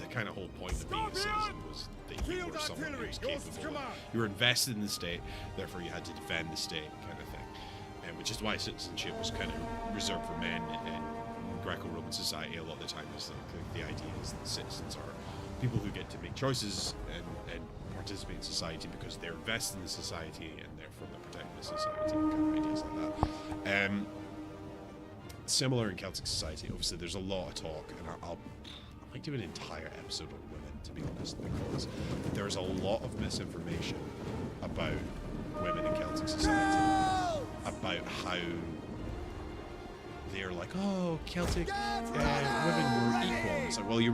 the kind of whole point of being a citizen was that you were someone who was capable. You were invested in the state, therefore you had to defend the state, kind of thing. And which is why citizenship was kind of reserved for men in Greco-Roman society. A lot of the time, is the idea is that citizens are people who get to make choices and participate in society because they're vested in the society and therefore they're protecting the society, kind of ideas like that. Similar in Celtic society, obviously there's a lot of talk, and I might do an entire episode on women, to be honest, because there's a lot of misinformation about women in Celtic society, about how they're like, oh, Celtic women were equal. It's like, well, you're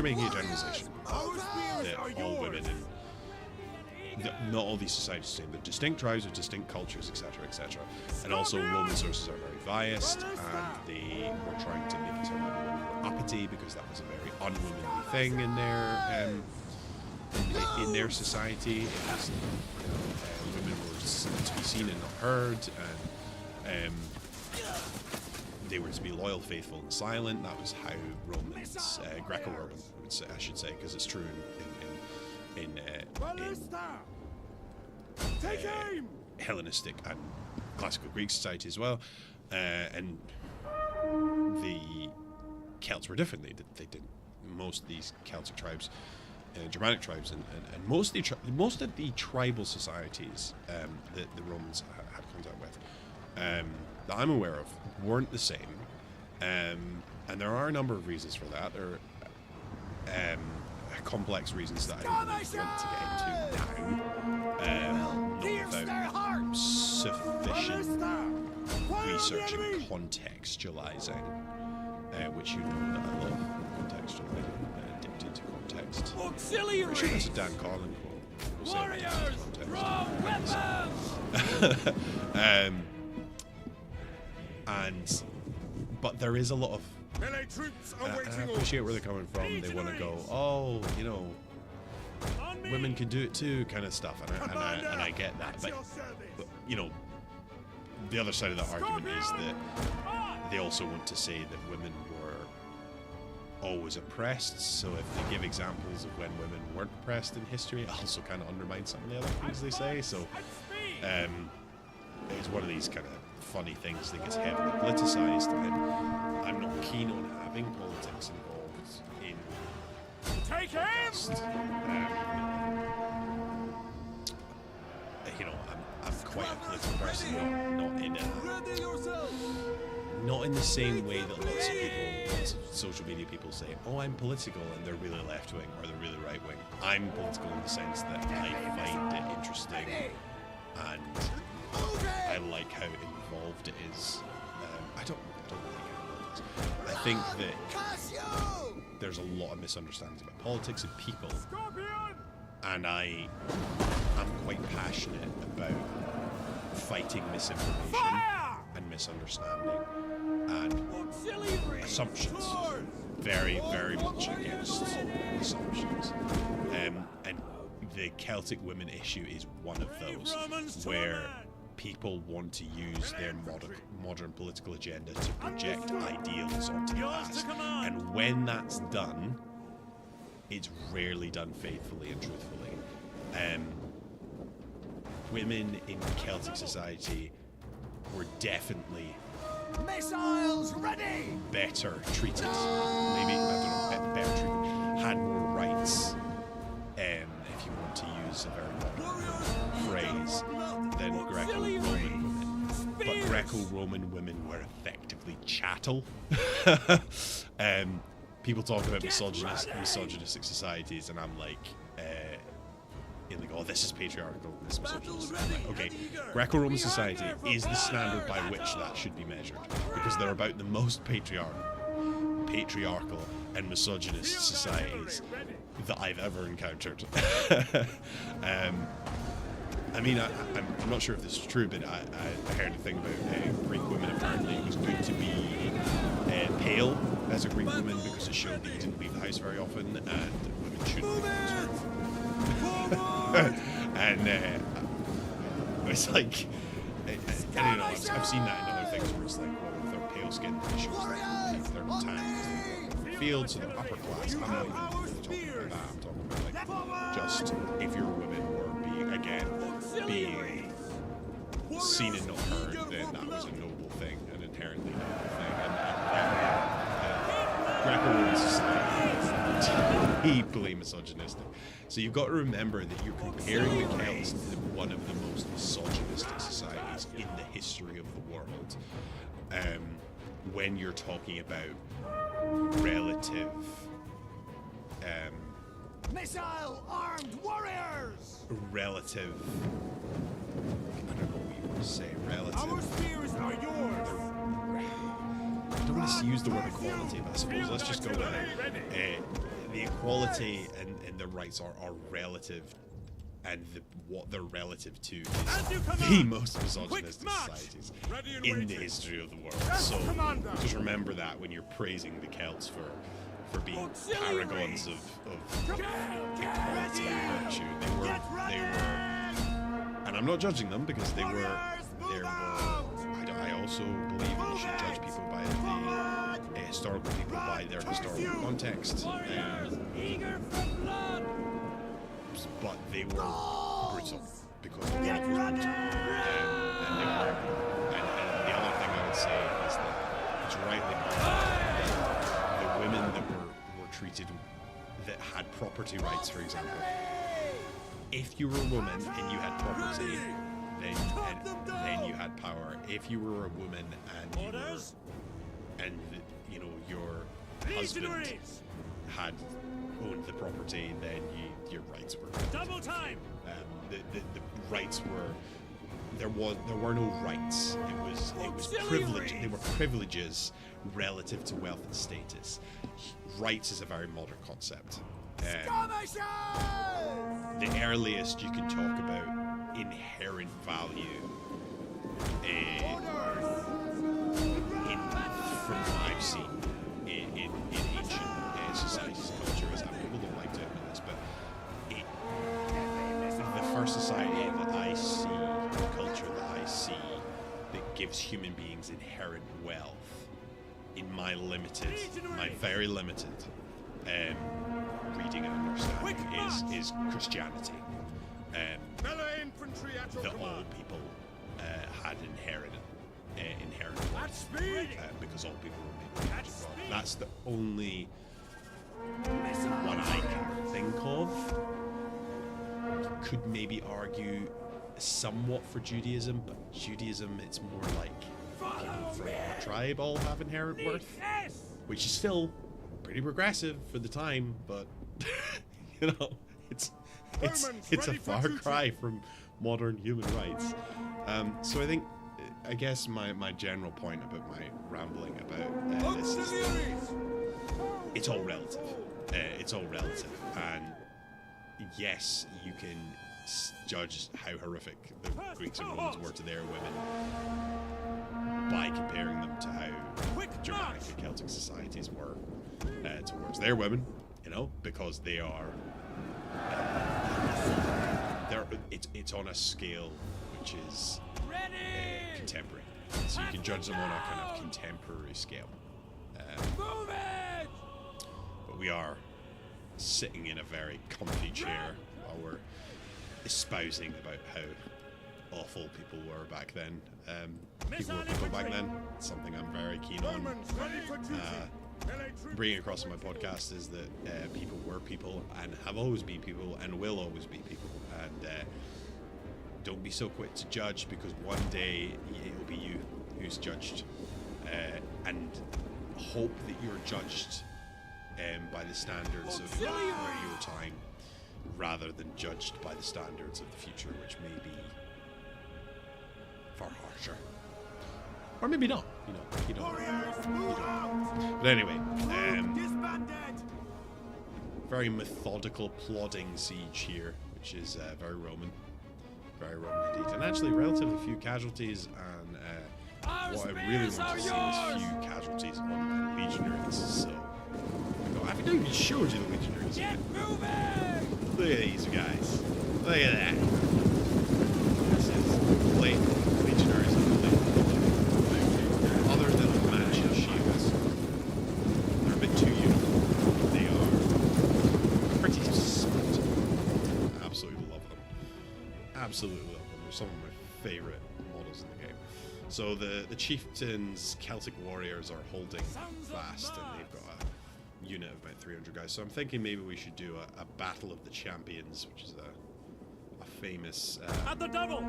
making a generalization that all women in not all these societies are the same. They're distinct tribes with distinct cultures, etc., etc. And also, Roman sources are very biased, and they were trying to make it sound like women were uppity because that was a very unwomanly thing in their society. It was, women were to be seen and not heard, and they were to be loyal, faithful, and silent. That was how Romans, Greco-Roman, I should say, because it's true in Hellenistic and classical Greek society as well. And the Celts were different. They didn't. Most of these Celtic tribes, Germanic tribes, and most of the tribal societies that the Romans had contact with, that I'm aware of, weren't the same, and there are a number of reasons for that. There are complex reasons that I don't really want to get into now, not without sufficient research and contextualizing, which you know that I love, contextualizing, addicted to context. Auxiliary! I'm sure that's a Dan Carlin quote. We'll Warriors! Draw weapons! But there is a lot of, Melee troops and I awaiting appreciate where they're coming from. They want to go, oh, you know, women can do it too, kind of stuff, and I get that. But you know, the other side of the argument is that they also want to say that women were always oppressed. So if they give examples of when women weren't oppressed in history, it also kind of undermines some of the other things they say. So it's one of these kind of funny things that gets heavily politicized, and I'm not keen on having politics involved in Take him! You know, I'm quite a political person, not in the same way that lots of social media people say, oh, I'm political, and they're really left wing or they're really right wing. I'm political in the sense that I find it interesting, and I like how involved it is. I don't like how involved it is. I think that there's a lot of misunderstandings about politics and people, and I'm quite passionate about fighting misinformation and misunderstanding and assumptions. Very, very much against assumptions. And the Celtic women issue is one of those where people want to use their modern political agenda to project ideals onto the past. And when that's done, it's rarely done faithfully and truthfully. Women in Celtic society were definitely Missiles ready! better treated. Maybe, I don't know, better treated. Had more rights, if you want to use a very modern phrase, than Greco-Roman women. But Greco-Roman women were effectively chattel. People talk about misogynistic societies, and I'm like, oh, this is patriarchal, this is misogynistic. I'm like, okay, Greco-Roman society is the standard by which that should be measured, because they're about the most patriarchal and misogynist societies that I've ever encountered. I mean, I'm not sure if this is true, but I heard a thing about Greek women. Apparently, it was good to be pale as a Greek woman because it showed that you didn't leave the house very often, and women shouldn't leave the house very often. And it's like, I don't know, I've seen that in other things where it's like, well, if they're pale skinned, it shows that they're not tan because they're fields, so they're upper class. I'm not even really talking about that. I'm talking about like just if your women were being seen and not heard, then that was a noble thing, an inherently noble thing. And Greco-Roman society deeply misogynistic. So you've got to remember that you're comparing the Celts to one of the most misogynistic societies in the history of the world. When you're talking about relative Missile armed warriors! Relative, I don't know what you want to say, relative. Our spears are yours! I don't want to use the word equality, but I suppose let's just go with it. The equality and the rights are relative, and what they're relative to is the most misogynistic societies in the history of the world. So just remember that when you're praising the Celts for being paragons of equality and virtue. They were, and I'm not judging them because they were. I also believe that you should judge people by the historical people by their historical context. But they were brutal because the world was brutal. And the other thing I would say is that it's rightly pointed out that the women that were treated, that had property rights, for example, if you were a woman and you had property, then you had power. If you were a woman and your husband had owned the property, then your rights were double time. The rights were there were no rights. It was privilege. They were privileges relative to wealth and status. Rights is a very modern concept. The earliest you can talk about inherent value from what I've seen in ancient societies and cultures. People don't like to admit this, but the first society that I see, the culture that I see, that gives human beings inherent wealth, in my very limited reading and understanding, is Christianity. That all people had inherent wealth, because all people were made in the image of God. That's the only one I can think of. Could maybe argue somewhat for Judaism, but Judaism, it's more like people from our tribe all have inherent worth, which is still pretty progressive for the time, but it's a far cry from modern human rights. So I guess my general point about my rambling about this is that it's all relative. It's all relative, and yes, you can judge how horrific the Greeks and Romans were to their women by comparing them to how Germanic and Celtic societies were towards their women, because they are it's on a scale which is contemporary, so you can judge them on a kind of contemporary scale. But we are sitting in a very comfy chair while we're espousing about how awful people were back then. People were people back then. It's something I'm very keen on bringing across on my podcast, is that people were people and have always been people and will always be people. And don't be so quick to judge, because one day it'll be you who's judged. And hope that you're judged by the standards of your time, rather than judged by the standards of the future, which may be far harsher, or maybe not. You don't. But anyway, very methodical, plodding siege here, which is very Roman indeed, and actually relatively few casualties. And what I really want to see is few casualties on my legionaries. So I haven't even showed you the legionaries yet. Look at these guys. Look at that. This is blatant legionaries of the other than the matching shields. They're a bit too uniform. They are pretty smart. I absolutely love them. Absolutely love them. They're some of my favorite models in the game. So the chieftains, Celtic warriors, are holding fast, and they've got unit of about 300 guys. So I'm thinking maybe we should do a Battle of the Champions, which is a famous At the double.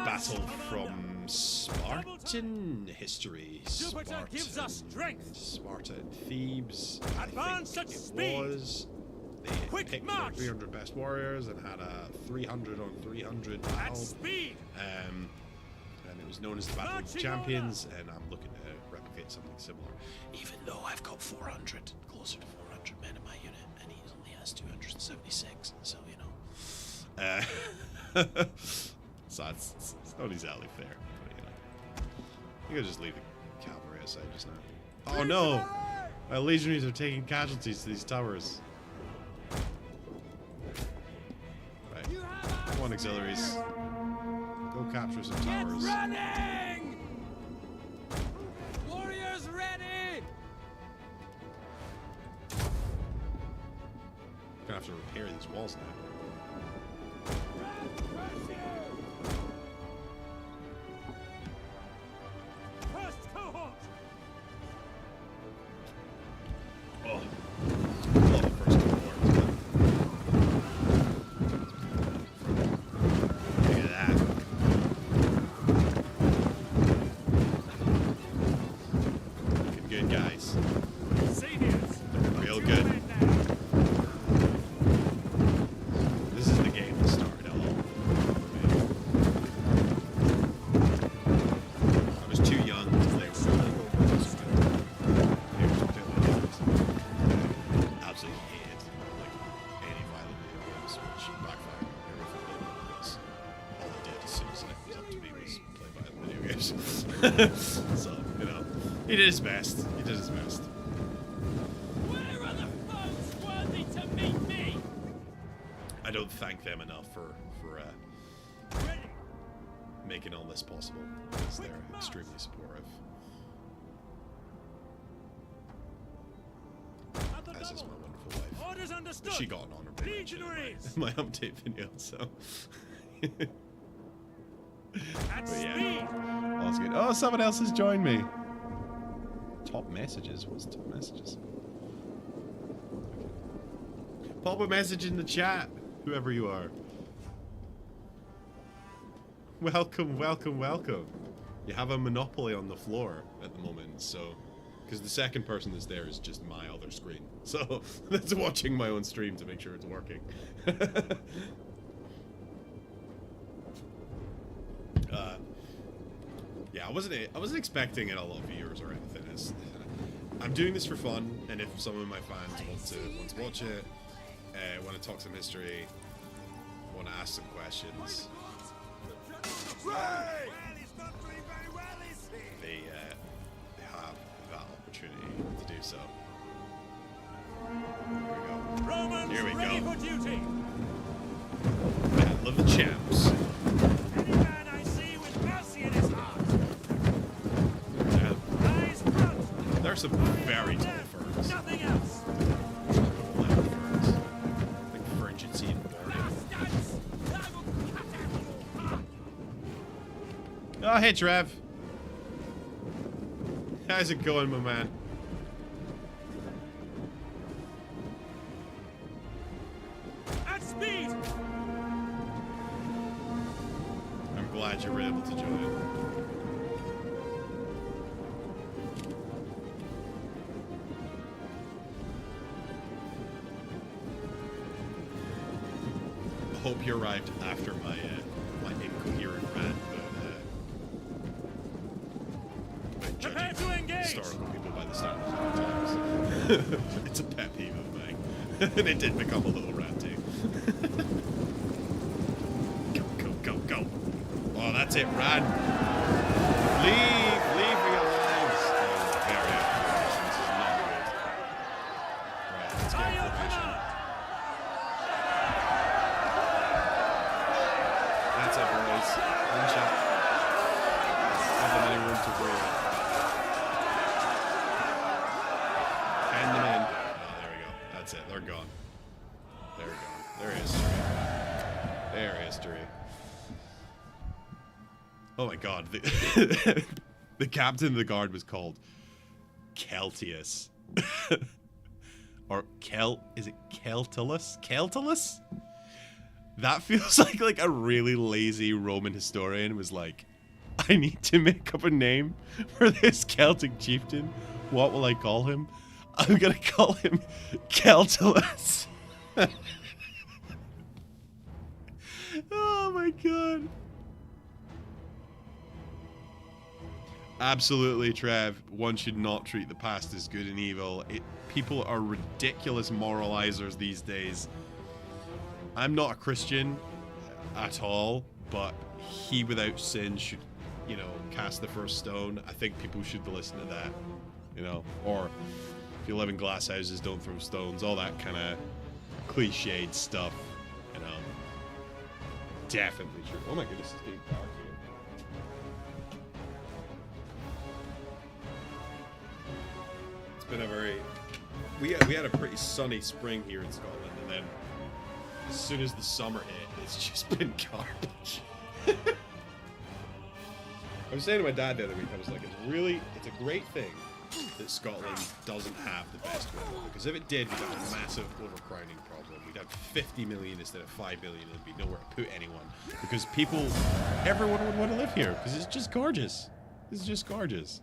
battle from Spartan history. Jupiter gives us strength. Sparta and Thebes. Advance I at think speed. it was. They Quick picked their march. 300 best warriors and had a 300 on 300 At battle. speed. And it was known as the Battle of the Marching Champions, and I'm looking to replicate something similar. Even though I've got 400, closer to 400 men in my unit, and he only has 276, so you know. So it's not exactly fair, but you know. I think I'll just leave the cavalry aside just now. Oh no! My legionaries are taking casualties to these towers. Right. Come on, auxiliaries. Go capture some towers. Running! Warriors ready! Gonna have to repair these walls now. First cohort! Oh. Love the first cohort. Look at that. Looking good, guys. Seniors! Looking real good. This is the game to start. Hello. I was too young to play with absolutely hated like any violent video games, which backfired everything because all I did as soon as it was up to me was play violent video games. So, you know, he did his best. He did his best. Where are the foes worthy to meet me? I don't thank them enough for Ready! making all this possible, because they're extremely supportive, At the as is my double! wonderful wife. Orders understood! She got an honorable mention in Legionaries! my update video, so. At But yeah. speed! Oh, that's good. Oh, someone else has joined me. Top messages? What's top messages? Pop a message in the chat, whoever you are. Welcome, welcome, welcome. You have a monopoly on the floor at the moment, so... Because the second person that's there is just my other screen. So, that's watching my own stream to make sure it's working. Yeah, I wasn't expecting a lot of viewers or anything. I'm doing this for fun, and if some of my fans want to watch it, want to talk some history, want to ask some questions, they have that opportunity to do so. Romans Here we ready go. for duty! Battle of the Champs. Any man I see with mercy in his heart! Yeah, Eyes front! there are some very tall Left! ferns. Nothing else! Ferns. Like Fergency and Boarding. Bastards! I will cut out your heart! Oh, hey, Trev. How's it going, my man? At speed! I'm glad you were able to join. I hope you arrived after my my incoherent rant about Prepare judging to engage! historical people by the standards of the times. It's a pet peeve of mine, and it did become a little ranty. Go, go, go, go! Oh, that's it, run! Leave for your lives! Oh, very unfortunate. This is not good. Right, let's By get your formation. command! That's it, boys. One shot. Have them any room to breathe. Hand them in. Oh, there we go. That's it. They're gone. There we go. They're history. They're history. Oh my god. The captain of the guard was called Celtius. Or is it Celtulus? Celtulus? That feels like a really lazy Roman historian was like, I need to make up a name for this Celtic chieftain. What will I call him? I'm gonna call him Celtulus. Oh my god. Absolutely, Trev. One should not treat the past as good and evil. People are ridiculous moralizers these days. I'm not a Christian at all, but he without sin should, cast the first stone. I think people should listen to that, or if you live in glass houses, don't throw stones, all that kind of cliched stuff, Definitely true. Oh my goodness, it's getting dark here. It's been a very... We had a pretty sunny spring here in Scotland, and then as soon as the summer hit, it's just been garbage. I was saying to my dad the other week, I was like, it's a great thing that Scotland doesn't have the best weather, because if it did, we'd have a massive overcrowding problem. We'd have 50 million instead of 5 million, and there'd be nowhere to put anyone, because everyone would want to live here, because it's just gorgeous. It's just gorgeous.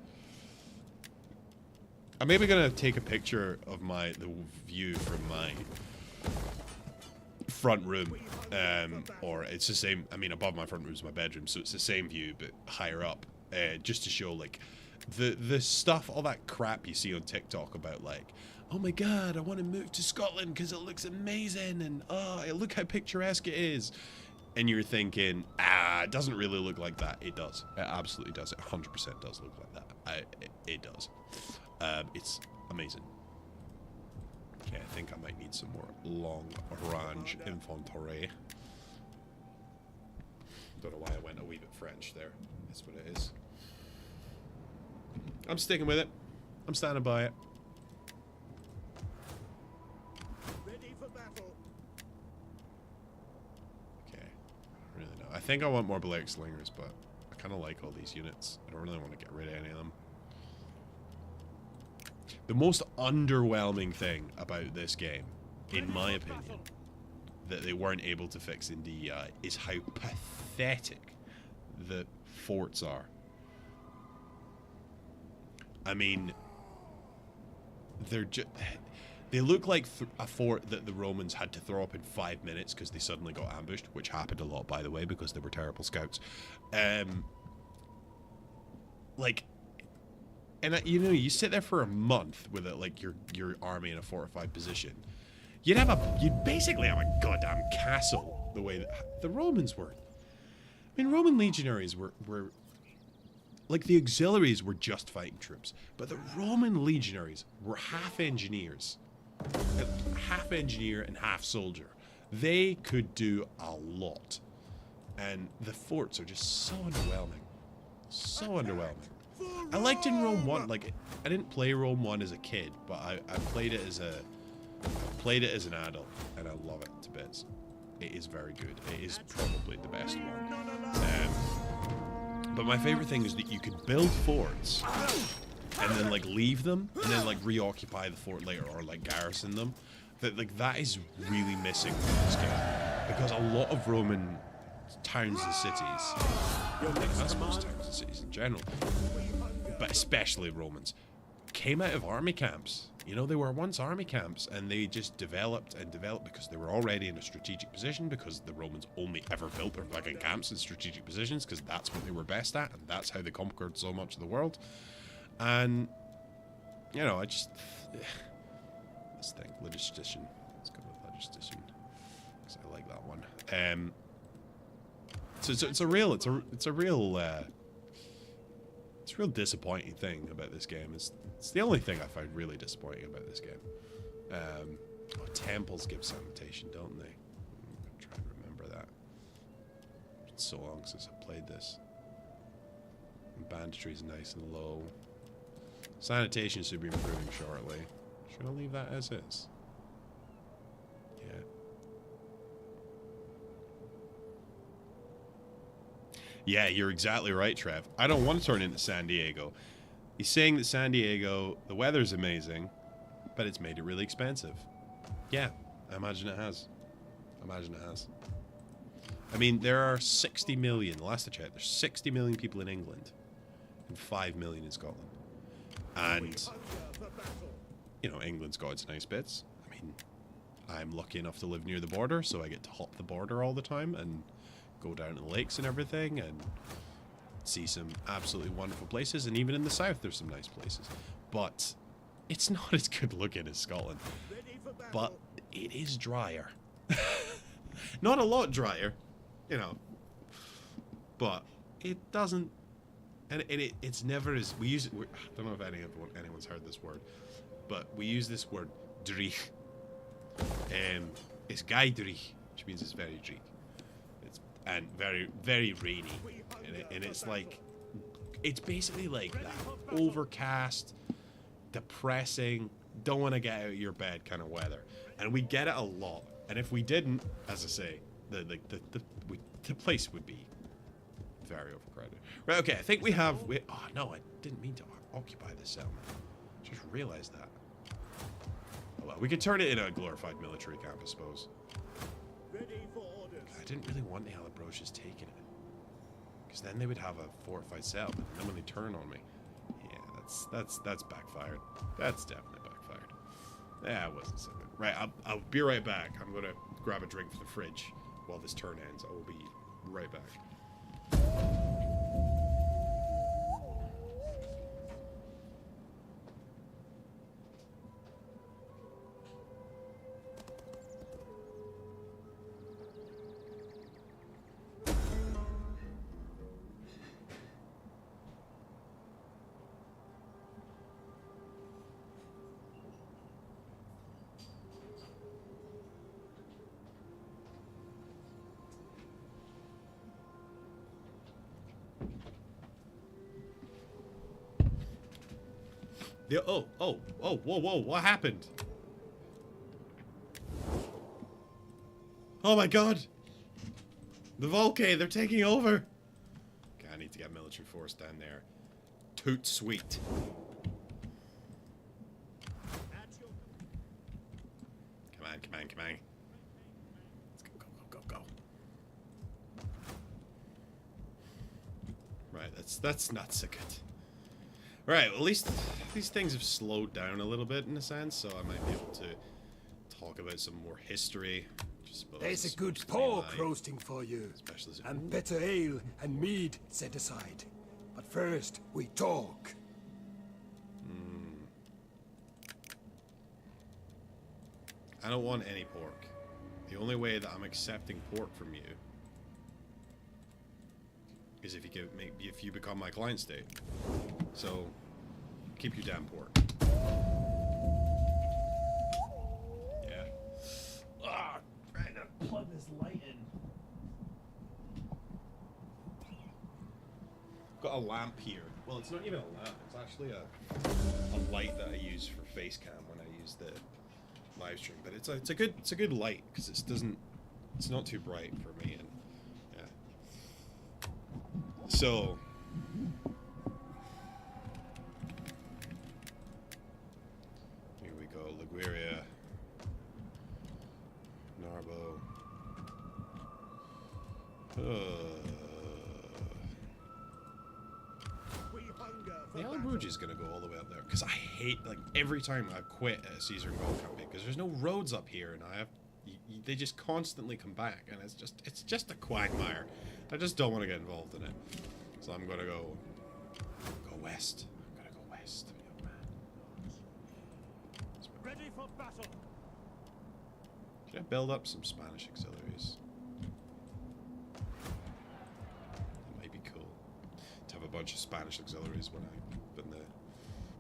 I'm maybe gonna take a picture of the view from my front room, or it's the same. I mean, above my front room is my bedroom, so it's the same view but higher up, just to show like the stuff, all that crap you see on TikTok about like, oh my god, I want to move to Scotland because it looks amazing, and look how picturesque it is, and you're thinking, it doesn't really look like that. It does. It absolutely does. It 100% does look like that. It does. It's amazing. Okay, I think I might need some more long-range infantry. Don't know why I went a wee bit French there. That's what it is. I'm sticking with it. I'm standing by it. Ready for battle. Okay, I really know. I think I want more Balearic Slingers, but I kind of like all these units. I don't really want to get rid of any of them. The most underwhelming thing about this game, in my opinion, that they weren't able to fix in DEI is how pathetic the forts are. I mean, they look like a fort that the Romans had to throw up in 5 minutes because they suddenly got ambushed, which happened a lot, by the way, because they were terrible scouts. And you sit there for a month with it, like your army in a fortified position. You'd basically have a goddamn castle the way that the Romans were. I mean, Roman legionaries were like, the auxiliaries were just fighting troops, but the Roman legionaries were half engineers, half engineer and half soldier. They could do a lot, and the forts are just so underwhelming, so underwhelming. I liked in Rome 1, like, I didn't play Rome 1 as a kid, but I played it as an adult, and I love it to bits. It is very good. It is probably the best one. But my favorite thing is that you could build forts and then like leave them and then like reoccupy the fort later, or like garrison them. That is really missing from this game, because a lot of Roman towns and cities, I suppose towns and cities in general, but especially Romans, came out of army camps. They were once army camps, and they just developed and developed because they were already in a strategic position, because the Romans only ever built their fucking camps in strategic positions because that's what they were best at, and that's how they conquered so much of the world. And, I just... Let's think. Logistician. Let's go with logistician, because I like that one. So it's a real disappointing thing about this game. It's the only thing I find really disappointing about this game. Temples give sanitation, don't they? I'm gonna try and remember that. It's so long since I played this. And banditry's nice and low. Sanitation should be improving shortly. Should I leave that as is? Yeah. Yeah, you're exactly right, Trev. I don't want to turn into San Diego. He's saying that San Diego, the weather's amazing, but it's made it really expensive. Yeah, I imagine it has. I mean, there are 60 million, last I checked, there's 60 million people in England and 5 million in Scotland. And, you know, England's got its nice bits. I mean, I'm lucky enough to live near the border, so I get to hop the border all the time and go down to the lakes and everything and see some absolutely wonderful places. And even in the south, there's some nice places. But it's not as good looking as Scotland. But it is drier. Not a lot drier, you know. But it doesn't... And it's never as... We use it... I don't know if anyone's heard this word. But we use this word, dreich. It's gaidrich, which means it's very dreich. And very, very rainy. And it's like... It's basically like that. Overcast, depressing, don't want to get out of your bed kind of weather. And we get it a lot. And if we didn't, as I say, the place would be very overcrowded. Right, okay, I think we have... oh, no, I didn't mean to occupy this settlement. Just realized that. Oh, well, we could turn it into a glorified military camp, I suppose. I didn't really want the Alabroches taking it. Because then they would have a fortified settlement. And then when they turn on me... Yeah, that's backfired. That's definitely backfired. Yeah, it wasn't so good. Right, I'll be right back. I'm going to grab a drink from the fridge while this turn ends. I will be right back. Whoa, what happened? Oh my god! The Volcay, they're taking over! Okay, I need to get military force down there. Toot sweet. Come on. Let's go. Right, that's not so good. Right, well, at least these things have slowed down a little bit in a sense, so I might be able to talk about some more history. There's a good pork roasting for you, and better ale and mead set aside. But first, we talk. I don't want any pork. The only way that I'm accepting pork from you is if you become my client state. So, keep your damn pork. Yeah. Trying to plug this light in. Got a lamp here. Well, it's not even a lamp. It's actually a light that I use for face cam when I use the live stream. But it's a good light because it's not too bright for me. And yeah. So. Liguria, Narbo. The Alabroge is gonna go all the way up there because I hate, like, every time I quit a Caesar and Gaul campaign because there's no roads up here and they just constantly come back and it's just a quagmire. I just don't want to get involved in it, so I'm gonna go west. Ready for battle. Should I build up some Spanish auxiliaries? That might be cool to have a bunch of Spanish auxiliaries when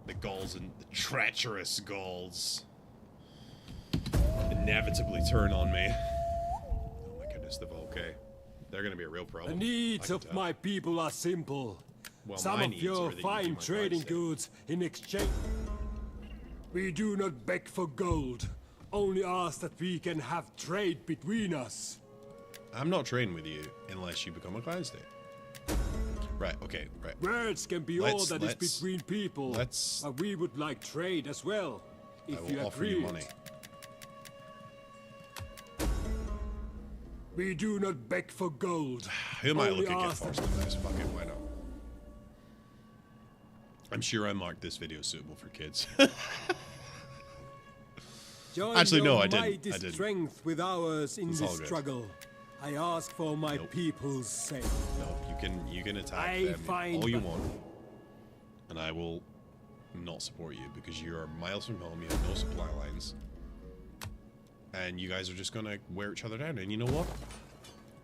the Gauls and the treacherous Gauls inevitably turn on me. Oh my goodness, the Volcay. They're gonna be a real problem. The needs of my people are simple. Well, some of your fine trading goods in exchange. We do not beg for gold, only ask that we can have trade between us. I'm not trading with you unless you become a client state. Right, okay, right. Words can be all that is between people. But we would like trade as well, if I you will offer you agreed. money. We do not beg for gold. Who am I Only looking at ask first in this? Fuck it, why not? I'm sure I marked this video suitable for kids. Join Actually, no, your I didn't. mighty I didn't. strength with ours in It's this all good. struggle. I ask for my Nope. people's sake. No, you can attack I them find all you but- want, and I will not support you because you are miles from home. You have no supply lines, and you guys are just gonna wear each other down. And you know what?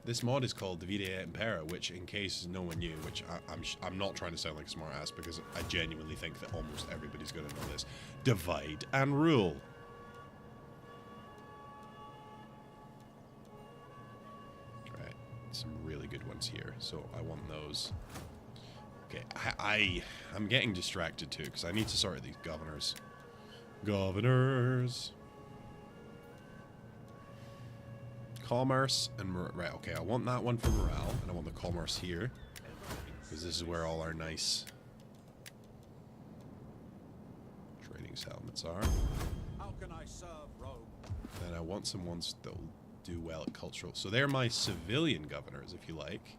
This mod is called DEI Impera, which, in case no one knew, which I'm not trying to sound like a smart ass because I genuinely think that almost everybody's gonna know this. Divide and rule. Right, some really good ones here. So I want those. Okay, I'm getting distracted too because I need to sort these governors. Governors. Commerce and right. Okay, I want that one for morale, and I want the commerce here because this is where all our nice trading settlements are. How can I serve Rome? Then I want some ones that will do well at cultural. So they're my civilian governors, if you like.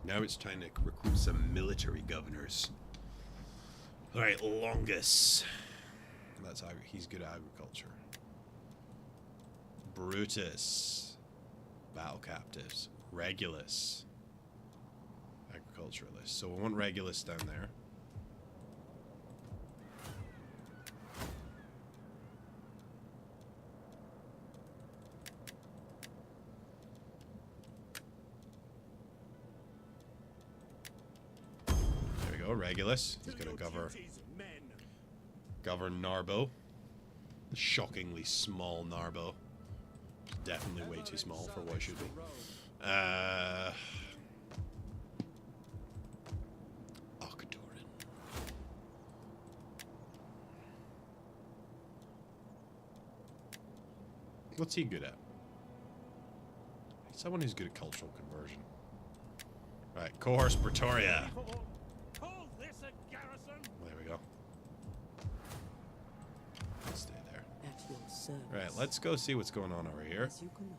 Now it's time to recruit some military governors. All right, Longus. That's he's good at agriculture. Brutus, battle captives. Regulus, agriculturalist. So we want Regulus down there. There we go, Regulus. He's gonna govern Narbo. The shockingly small Narbo. Definitely way too small for what it should be. Akadoran. What's he good at? He's someone who's good at cultural conversion. Right, Cohorts Pretoria. Call this a garrison? There we go. Stay there. At your service. Right, let's go see what's going on over here. As you command.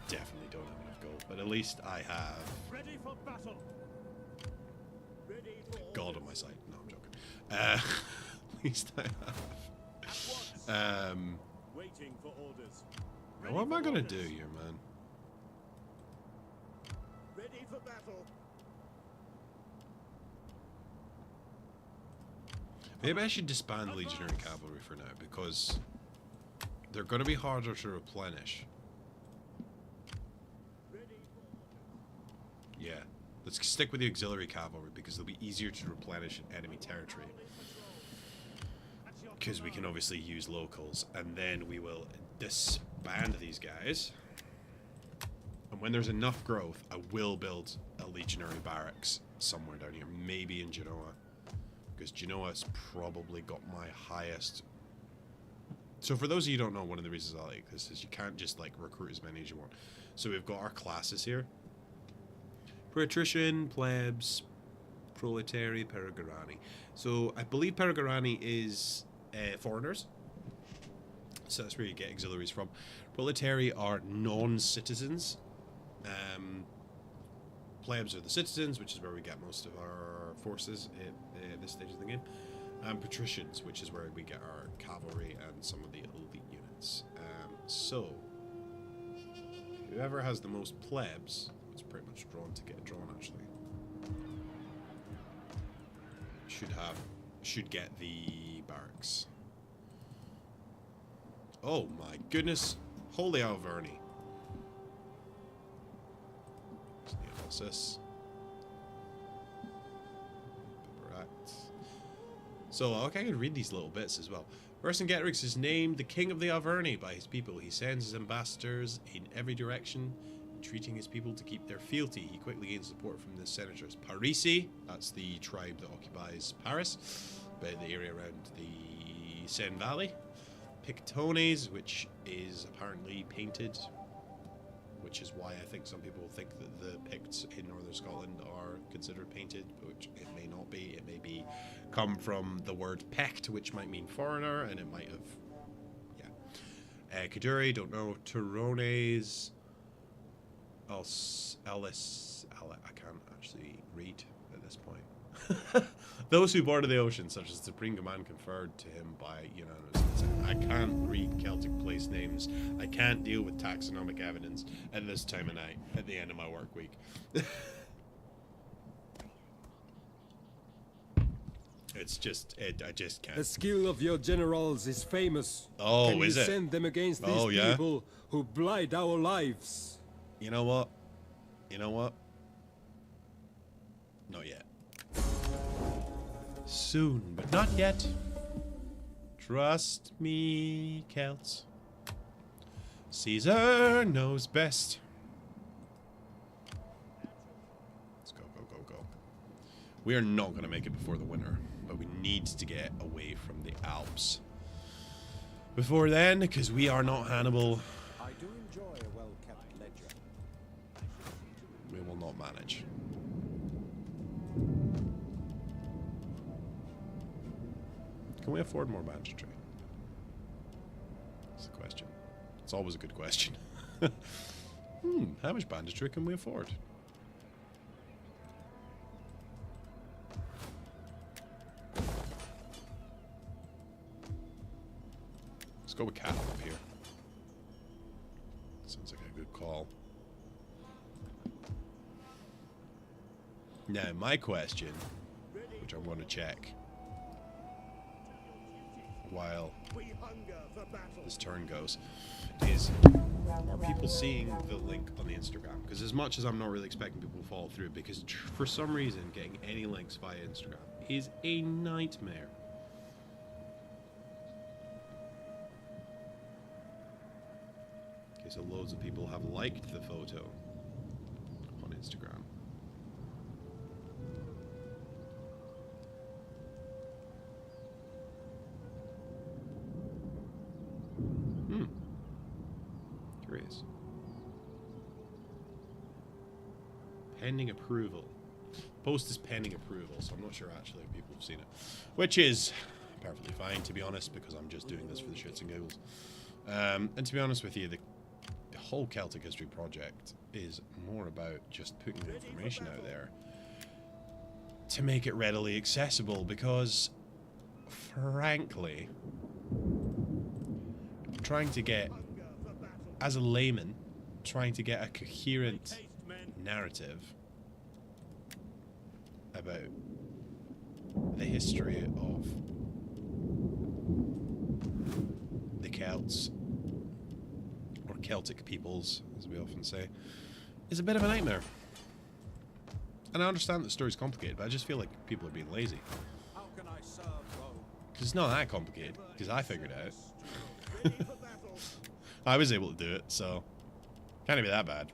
Definitely don't have enough gold, but at least I have Ready for battle. Ready for God on my side. No, I'm joking. At least I have. waiting for orders. Now what am I gonna do here, man? Ready for battle. Maybe I should disband the Legionary Cavalry for now because they're gonna be harder to replenish. Yeah, let's stick with the Auxiliary Cavalry because they'll be easier to replenish in enemy territory. Because we can obviously use locals, and then we will disband these guys. And when there's enough growth, I will build a legionary barracks somewhere down here, maybe in Genoa, because Genoa's probably got my highest. So for those of you who don't know, one of the reasons I like this is you can't just like recruit as many as you want. So we've got our classes here: patrician, plebs, proletary, perigorani. So I believe perigorani is foreigners. So that's where you get auxiliaries from. Proletary are non-citizens. Plebs are the citizens, which is where we get most of our forces at this stage of the game. And patricians, which is where we get our cavalry and some of the elite units. So whoever has the most plebs is pretty much drawn actually. Should get the barracks. Oh my goodness. Holy Alverni. Neolysis. So, okay, I can read these little bits as well. Vercingetorix is named the King of the Alverni by his people. He sends his ambassadors in every direction, entreating his people to keep their fealty. He quickly gains support from the senators. Parisi, that's the tribe that occupies Paris, but the area around the Seine Valley. Pictones, which is apparently painted. which is why I think some people think that the Picts in northern Scotland are considered painted, which it may not be. It may be come from the word Pecht, which might mean foreigner, and it might have, Kaduri, don't know. Turones, Alice, I can't actually read at this point. Those who border the ocean, such as the Supreme Command conferred to him by unanimous consent. I can't read Celtic place names. I can't deal with taxonomic evidence at this time of night, at the end of my work week. It's just, I just can't. The skill of your generals is famous. Oh, Can is you it? send them against these Oh, yeah? people who blight our lives? You know what? Not yet. Soon, but not yet. Trust me, Celts. Caesar knows best. Let's go, go, go, go. We are not going to make it before the winter, but we need to get away from the Alps before then, because we are not Hannibal. I do enjoy a well-kept ledger. We will not manage. Can we afford more banditry? That's the question. It's always a good question. How much banditry can we afford? Let's go with cattle up here. Sounds like a good call. Now, my question, which I'm going to check while We hunger for battle. this turn goes, is are people seeing the link on the Instagram? Because as much as I'm not really expecting people to follow through, because for some reason getting any links via Instagram is a nightmare. Okay, so loads of people have liked the photo on Instagram. Curious. Pending approval. Post is pending approval, so I'm not sure actually if people have seen it. Which is perfectly fine, to be honest, because I'm just doing this for the shits and giggles. And to be honest with you, the whole Celtic History project is more about just putting the information out there to make it readily accessible, because frankly, trying to get, as a layman, trying to get a coherent narrative about the history of the Celts, or Celtic peoples, as we often say, is a bit of a nightmare. And I understand that the story's complicated, but I just feel like people are being lazy. How can I serve Rome? Because it's not that complicated, because I figured it out. Ready for battle. I was able to do it, so can't be that bad.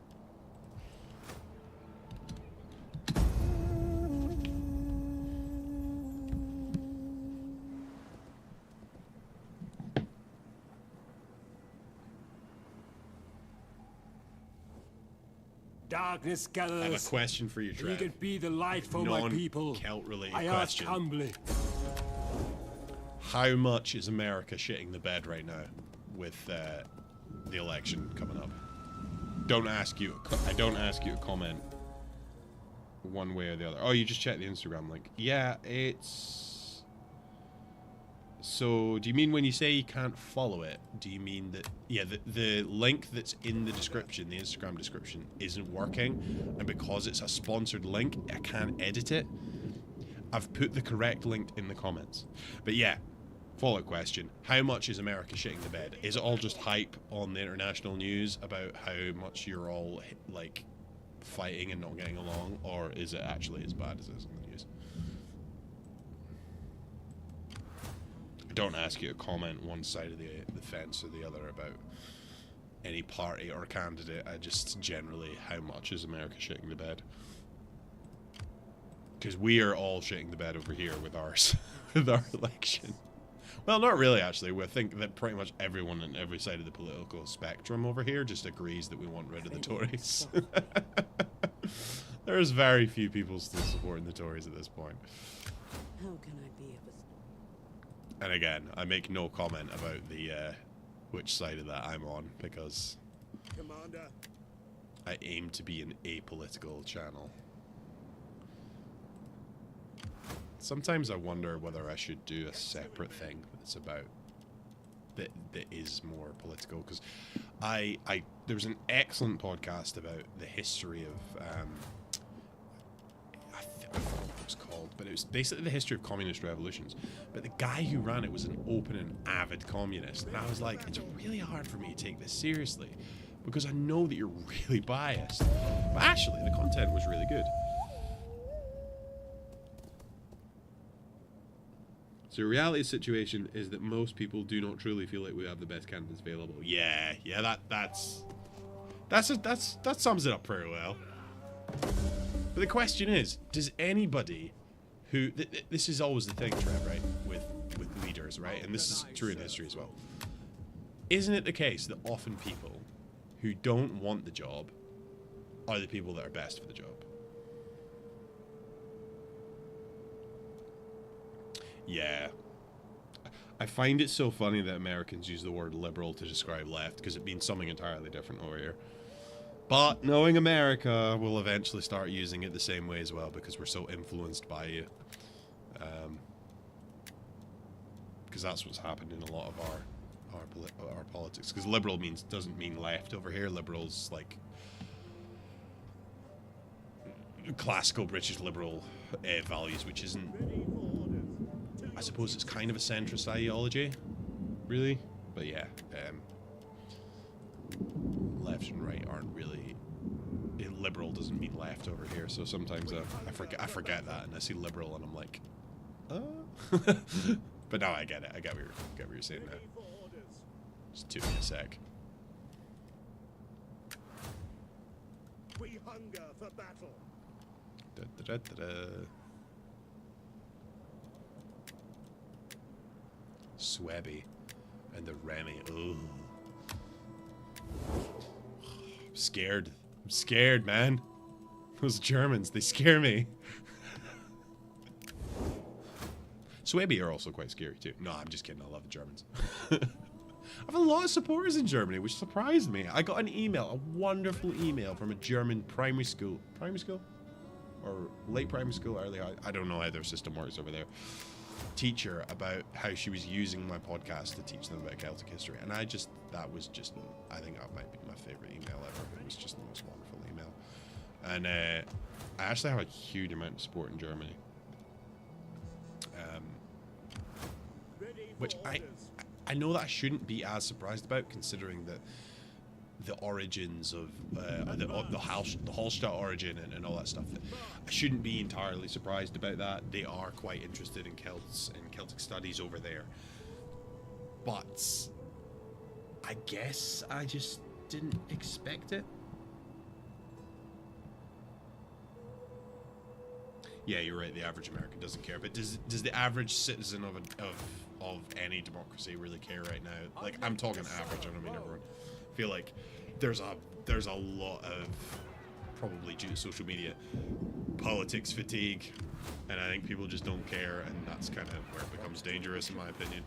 Darkness I have a gathers. question for you, You Trev. can be the light for my people. Non-Celt related I ask question. humbly. How much is America shitting the bed right now with the election coming up? Don't ask you. I don't ask you to comment one way or the other. Oh, you just check the Instagram link. Yeah, it's. So, do you mean when you say you can't follow it? Do you mean that? Yeah, the link that's in the description, the Instagram description, isn't working, and because it's a sponsored link, I can't edit it. I've put the correct link in the comments. But yeah. Follow-up question. How much is America shitting the bed? Is it all just hype on the international news about how much you're all, like, fighting and not getting along? Or is it actually as bad as it is in the news? I don't ask you to comment one side of the fence or the other about any party or candidate. I just generally, how much is America shitting the bed? Because we are all shitting the bed over here with ours, with our election. Well, not really, actually. We think that pretty much everyone on every side of the political spectrum over here just agrees that we want rid of the Tories. There's very few people still supporting the Tories at this point. How can I be of And again, I make no comment about the which side of that I'm on, because Commander. I aim to be an apolitical channel. Sometimes I wonder whether I should do a separate thing that's about that is more political, because there was an excellent podcast about the history of I forgot what it was called, but it was basically the history of communist revolutions. But the guy who ran it was an open and avid communist, and I was like, it's really hard for me to take this seriously because I know that you're really biased. But actually, the content was really good. So the reality situation is that most people do not truly feel like we have the best candidates available. Yeah, that sums it up pretty well. But the question is, does anybody who this is always the thing, Trev, right? With leaders, right? And this is true in history as well. Isn't it the case that often people who don't want the job are the people that are best for the job? Yeah. I find it so funny that Americans use the word liberal to describe left, because it means something entirely different over here. But knowing America, we'll eventually start using it the same way as well, because we're so influenced by you. Because that's what's happened in a lot of our politics. Because liberal doesn't mean left over here. Liberals like classical British liberal values, which isn't. I suppose it's kind of a centrist ideology, really. But yeah, left and right aren't really. Liberal doesn't mean left over here, so sometimes I forget that, and I see liberal, and I'm like, But no, I get it. I get what you're saying there. Just took me a sec. We hunger for battle. Da, da, da, da, da. Swabby and the Remy. Ooh. I'm scared. I'm scared, man. Those Germans, they scare me. Swabby are also quite scary too. No, I'm just kidding. I love the Germans. I have a lot of supporters in Germany, which surprised me. I got an email, a wonderful email from a German primary school, or late primary school, early. I don't know how their system works over there. Teacher about how she was using my podcast to teach them about Celtic history, and I think that might be my favorite email ever. It was just the most wonderful email, and I actually have a huge amount of support in Germany, which I know that I shouldn't be as surprised about, considering that the origins of the Hallstatt origin and all that stuff. I shouldn't be entirely surprised about that. They are quite interested in Celts and Celtic studies over there. But I guess I just didn't expect it. Yeah, you're right. The average American doesn't care, but does the average citizen of any democracy really care right now? Like, I'm talking average. I don't mean everyone. I feel like there's a lot of, probably due to social media, politics fatigue, and I think people just don't care, and that's kind of where it becomes dangerous, in my opinion.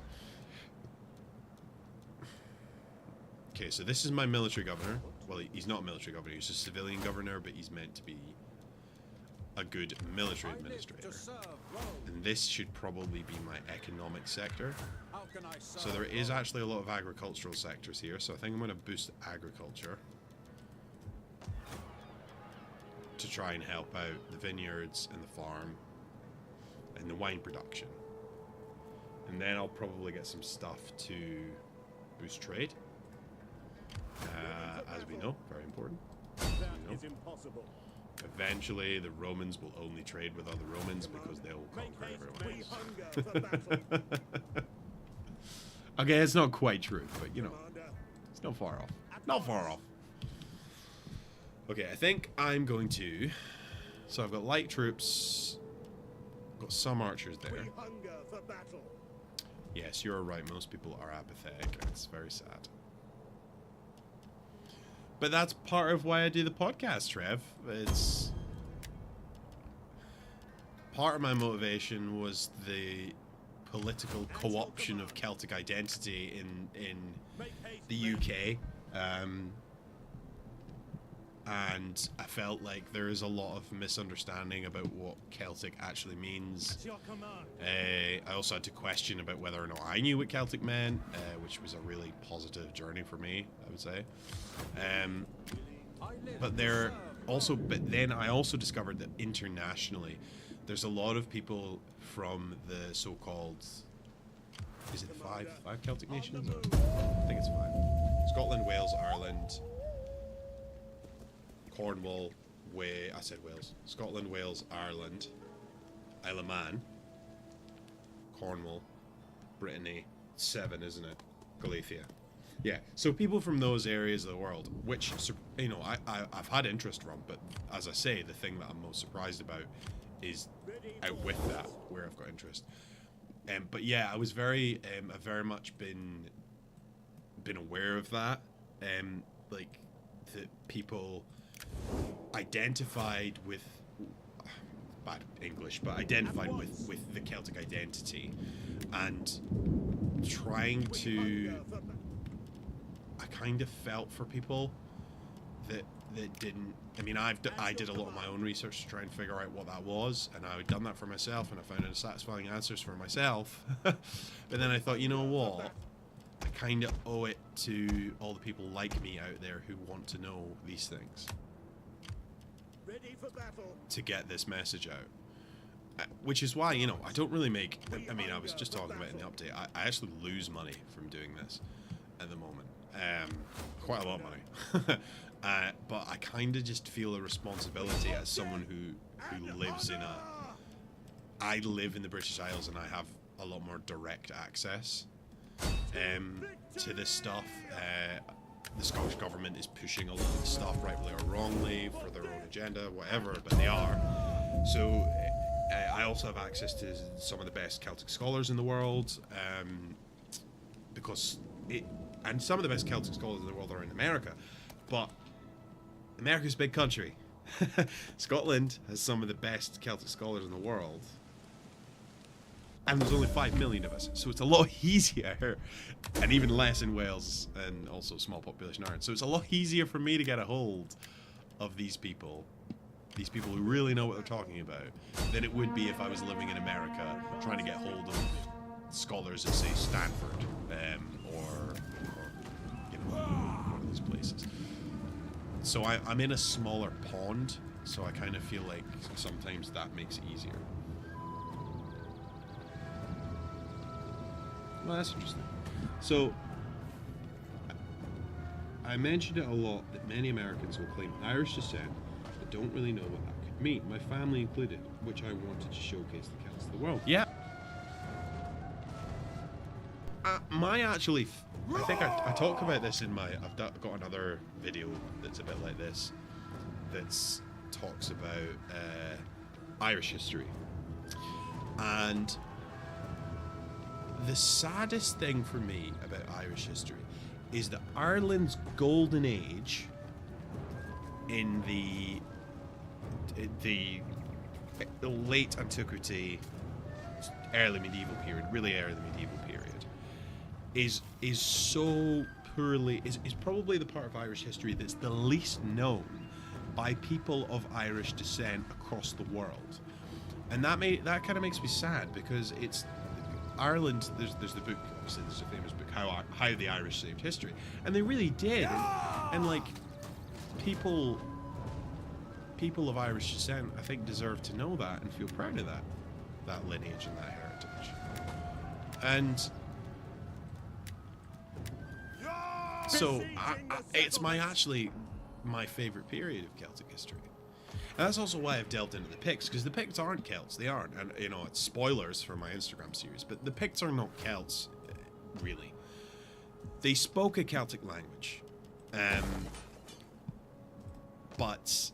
Okay, so this is my military governor. Well, he's not a military governor, he's a civilian governor, but he's meant to be a good military administrator. And this should probably be my economic sector. So there is actually a lot of agricultural sectors here, so I think I'm going to boost agriculture to try and help out the vineyards and the farm and the wine production. And then I'll probably get some stuff to boost trade. As we know, very important. That is impossible. Eventually, the Romans will only trade with other Romans because they will conquer everyone We else. hunger for battle. Okay, it's not quite true, but you know, Commander. it's not far off. Not far off. Okay, I think I'm going to... So I've got light troops, got some archers there. We hunger for battle. Yes, you're right. Most people are apathetic. It's very sad. But that's part of why I do the podcast, Trev. It's part of my motivation was the political co-option of Celtic identity in the UK. And I felt like there is a lot of misunderstanding about what Celtic actually means. I also had to question about whether or not I knew what Celtic meant, which was a really positive journey for me, I would say. But then I also discovered that internationally, there's a lot of people from the so-called, is it five Celtic nations? I think it's 5. Scotland, Wales, Ireland, Cornwall, I said Wales. Scotland, Wales, Ireland, Isle of Man, Cornwall, Brittany, 7, isn't it? Galicia. Yeah, so people from those areas of the world, which, you know, I've had interest from, but as I say, the thing that I'm most surprised about is out with that, where I've got interest. But yeah, I was I've very much been aware of that, like, that people identified with, bad English, but identified with the Celtic identity, and trying to, I kind of felt for people that didn't. I mean, I did a lot of my own research to try and figure out what that was, and I had done that for myself, and I found satisfying answers for myself. But then I thought, you know what? I kind of owe it to all the people like me out there who want to know these things. Ready for battle. To get this message out. Which is why, you know, I don't really make... I mean, I was just talking about it in the update. I actually lose money from doing this at the moment. Quite a lot of money. But I kind of just feel a responsibility as someone who lives in a... I live in the British Isles, and I have a lot more direct access to this stuff. The Scottish government is pushing a lot of the stuff, rightly or wrongly, for their own agenda, whatever, but they are. So I also have access to some of the best Celtic scholars in the world, and some of the best Celtic scholars in the world are in America, but America's a big country. Scotland has some of the best Celtic scholars in the world, and there's only 5 million of us, so it's a lot easier, and even less in Wales, and also a small population in Ireland. So it's a lot easier for me to get a hold of these people who really know what they're talking about, than it would be if I was living in America trying to get hold of scholars at, say, Stanford, or you know, one of these places. So I'm in a smaller pond, so I kind of feel like sometimes that makes it easier. Well, that's interesting. So, I mentioned it a lot that many Americans will claim Irish descent, but don't really know what that could mean, my family included, which I wanted to showcase the Celts of the world. Yeah. I think I talk about this in I've got another video that's a bit like this, that talks about Irish history. And the saddest thing for me about Irish history is that Ireland's golden age in the late antiquity, early medieval period, really early medieval period, is so poorly, is probably the part of Irish history that's the least known by people of Irish descent across the world. And that kind of makes me sad, because it's Ireland. There's the book, obviously there's a famous book, how the Irish saved history, and they really did, and like people of Irish descent, I think, deserve to know that and feel proud of that lineage and that heritage. And so it's my favorite period of Celtic history. And that's also why I've delved into the Picts, because the Picts aren't Celts. They aren't. And, you know, it's spoilers for my Instagram series, but the Picts are not Celts, really. They spoke a Celtic language. But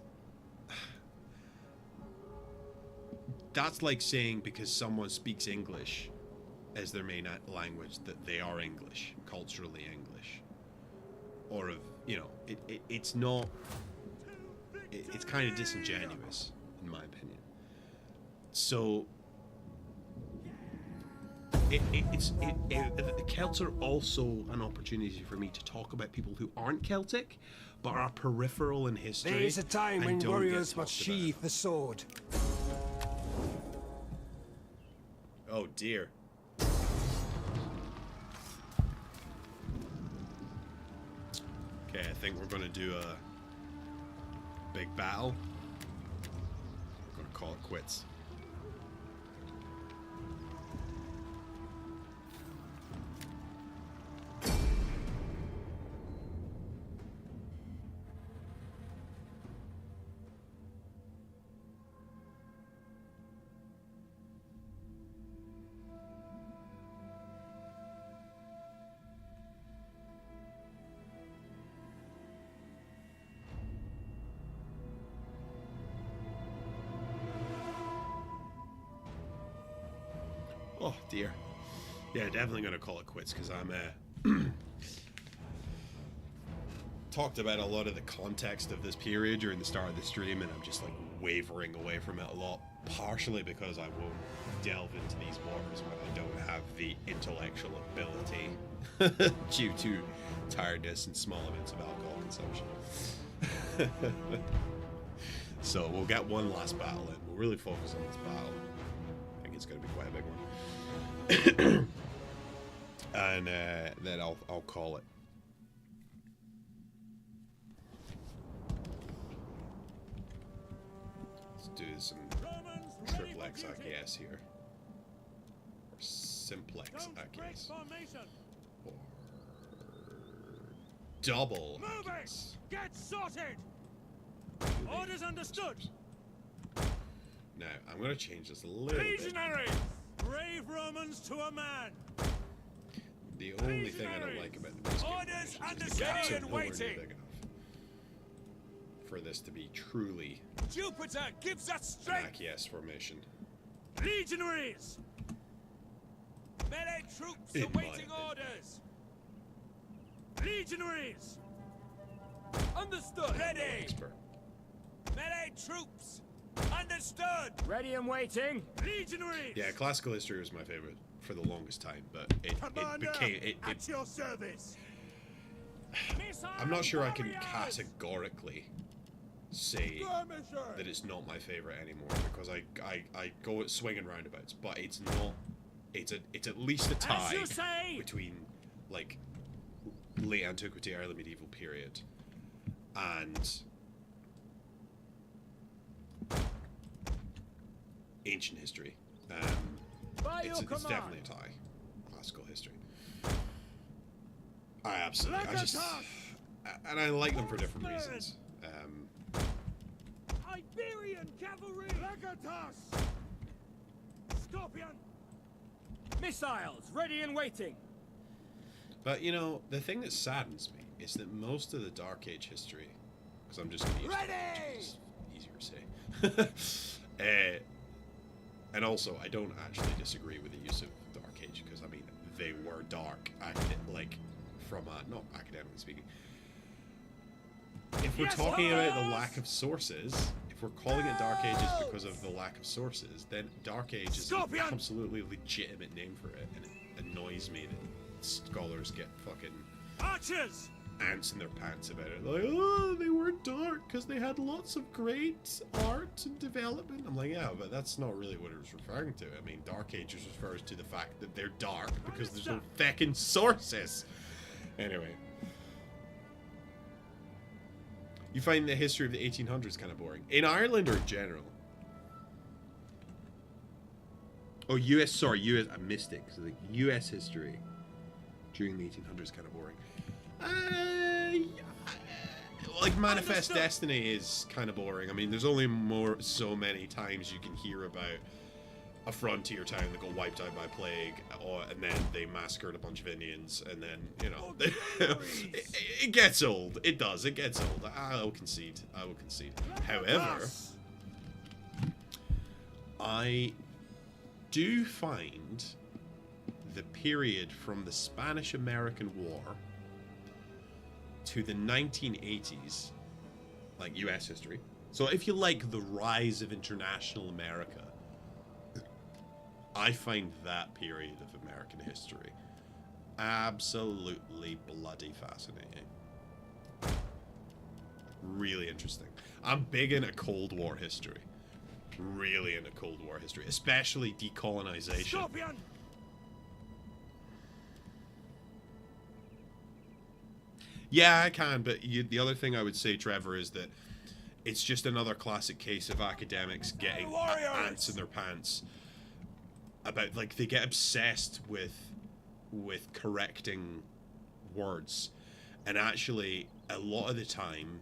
that's like saying because someone speaks English as their main language, that they are English, culturally English, or of, you know, it's not. It's kind of disingenuous, in my opinion. So the Celts are also an opportunity for me to talk about people who aren't Celtic, but are peripheral in history. There is a time when don't warriors get must talked about. sheathe the sword. Oh dear. Okay, I think we're gonna do a big battle. We're gonna call it quits. Oh dear. Yeah, definitely gonna call it quits because I'm talked about a lot of the context of this period during the start of the stream, and I'm just like wavering away from it a lot, partially because I won't delve into these waters when I don't have the intellectual ability due to tiredness and small amounts of alcohol consumption. So we'll get one last battle in. We'll really focus on this battle. I think it's going to be quite a big one. And then I'll call it. Let's do some triple X AKS here. Or simplex AKS. Or double AKS. Get sorted! Orders understood! Now, I'm going to change this a little bit. Legionaries! Brave Romans to a man! The only thing I don't like about the Orders is the gaps are understood and nowhere near waiting. big enough for this to be truly Jupiter gives us an strength! AKS formation. Legionaries! Melee troops In my awaiting opinion. orders! Legionaries! Understood! Ready! Expert. Melee troops! Understood! Ready and waiting. Legionaries! Yeah, classical history was my favorite for the longest time, but it Commander, became at your service! I'm not sure I can categorically say that it's not my favorite anymore, because I go at swinging roundabouts, but it's not. It's at least a tie you say! between like late antiquity, early medieval period, and ancient history. It's definitely a tie. Classical history. I absolutely. And I like them for different reasons. Iberian cavalry! Legatus! Scorpion! Missiles ready and waiting. But you know, the thing that saddens me is that most of the Dark Age history, because I'm just going to use Dark Age, it's easier to say. And also, I don't actually disagree with the use of Dark Age, because I mean, they were dark, like from not academically speaking. If we're talking about the lack of sources, if we're calling it Dark Ages because of the lack of sources, then Dark Age is an absolutely legitimate name for it, and it annoys me that scholars get fucking Archers! ants in their pants about it. Like, oh, they were dark because they had lots of great art and development. I'm like, yeah, but that's not really what it was referring to. I mean, Dark Ages refers to the fact that they're dark because there's no fucking sources. Anyway. You find the history of the 1800s kind of boring. In Ireland or in general? Oh, US, I missed it. So the US history during the 1800s kind of boring. Like Manifest Destiny is kind of boring. I mean, there's only so many times you can hear about a frontier town that got wiped out by plague, and then they massacred a bunch of Indians, and then, you know, it gets old. It does. It gets old. I will concede. However, I do find the period from the Spanish-American War to the 1980s, like US history. So if you like the rise of international America, I find that period of American history absolutely bloody fascinating. Really interesting. I'm big into Cold War history. Really into Cold War history, especially decolonization. Scorpion! Yeah, I can, but the other thing I would say, Trevor, is that it's just another classic case of academics getting ants in their pants about, like, they get obsessed with correcting words, and actually a lot of the time,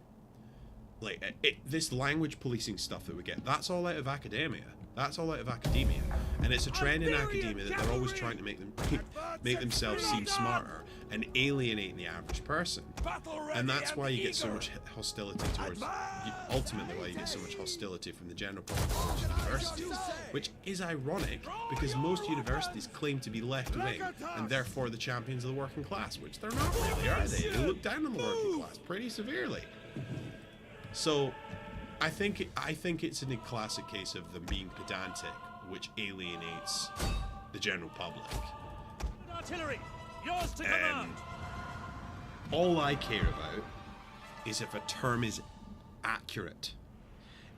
like, this language policing stuff that we get, that's all out of academia. That's all out of academia, and it's a trend in academia that they're always trying to make themselves seem smarter and alienating the average person. And that's why you get so much hostility towards, ultimately why you get so much hostility from the general public towards universities, which is ironic because most universities claim to be left-wing and therefore the champions of the working class, which they're not really, are they? They look down on the working class pretty severely. So I think it's a classic case of them being pedantic, which alienates the general public. Artillery, yours to command. All I care about is if a term is accurate.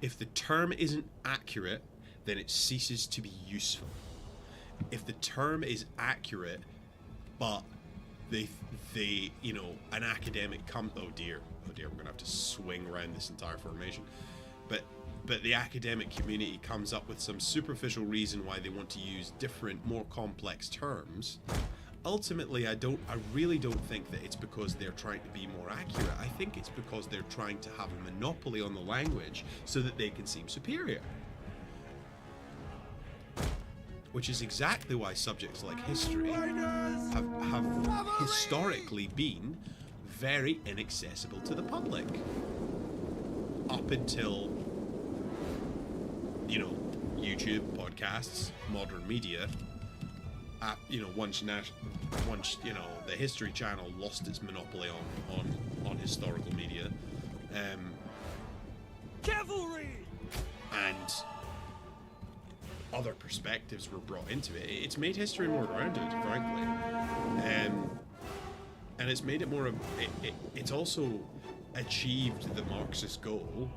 If the term isn't accurate, then it ceases to be useful. If the term is accurate, but they you know, an academic oh dear, we're gonna have to swing around this entire formation. But the academic community comes up with some superficial reason why they want to use different, more complex terms. Ultimately, I really don't think that it's because they're trying to be more accurate. I think it's because they're trying to have a monopoly on the language so that they can seem superior. Which is exactly why subjects like history have historically been very inaccessible to the public. Up until, you know, YouTube, podcasts, modern media. You know, once you know, the History Channel lost its monopoly on historical media, Cavalry! and other perspectives were brought into it. It's made history more grounded, frankly, and it's made it more. It's also achieved the Marxist goal,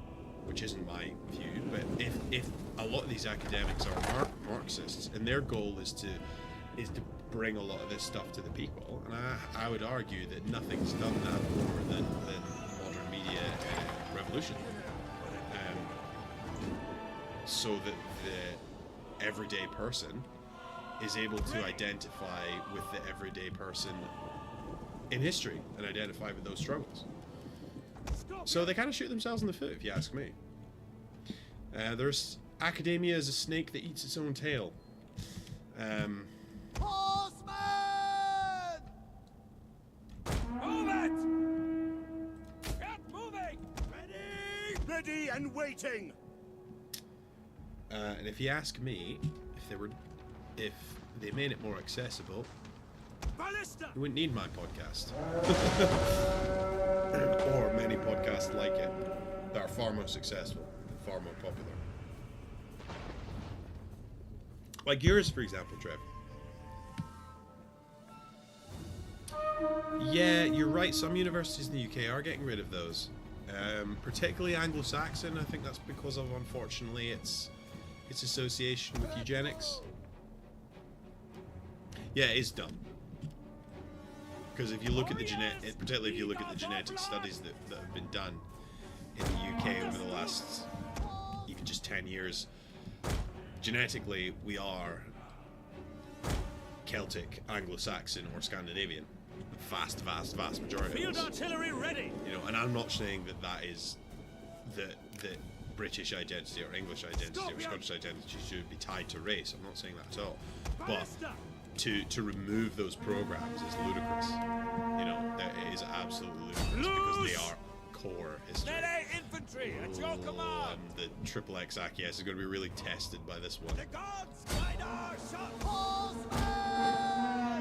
which isn't my view, but if a lot of these academics are Marxists, and their goal is to bring a lot of this stuff to the people, and I would argue that nothing's done that more than modern media revolution, so that the everyday person is able to identify with the everyday person in history and identify with those struggles. So they kind of shoot themselves in the foot, if you ask me. There's academia as a snake that eats its own tail. Horseman! Move it! Get moving! Ready! Ready and waiting! And if you ask me, if they made it more accessible, Ballista! you wouldn't need my podcast. Or many podcasts like it that are far more successful and far more popular. Like yours, for example, Trev. Yeah, you're right. Some universities in the UK are getting rid of those. Particularly Anglo-Saxon. I think that's because of, unfortunately, its association with eugenics. Yeah, it is dumb. Because if you look at particularly if you look at the genetic studies that have been done in the UK over the last even just 10 years, genetically we are Celtic, Anglo-Saxon, or Scandinavian. Vast majority of us. Field artillery ready! You know, and I'm not saying that is the British identity or English identity or Scottish identity should be tied to race. I'm not saying that at all. But to remove those programs is ludicrous. You know, it is absolutely ludicrous because they are core history. Melee infantry at your command! The triple X acquiesce is going to be really tested by this one. The gods guide our shot! Horseman!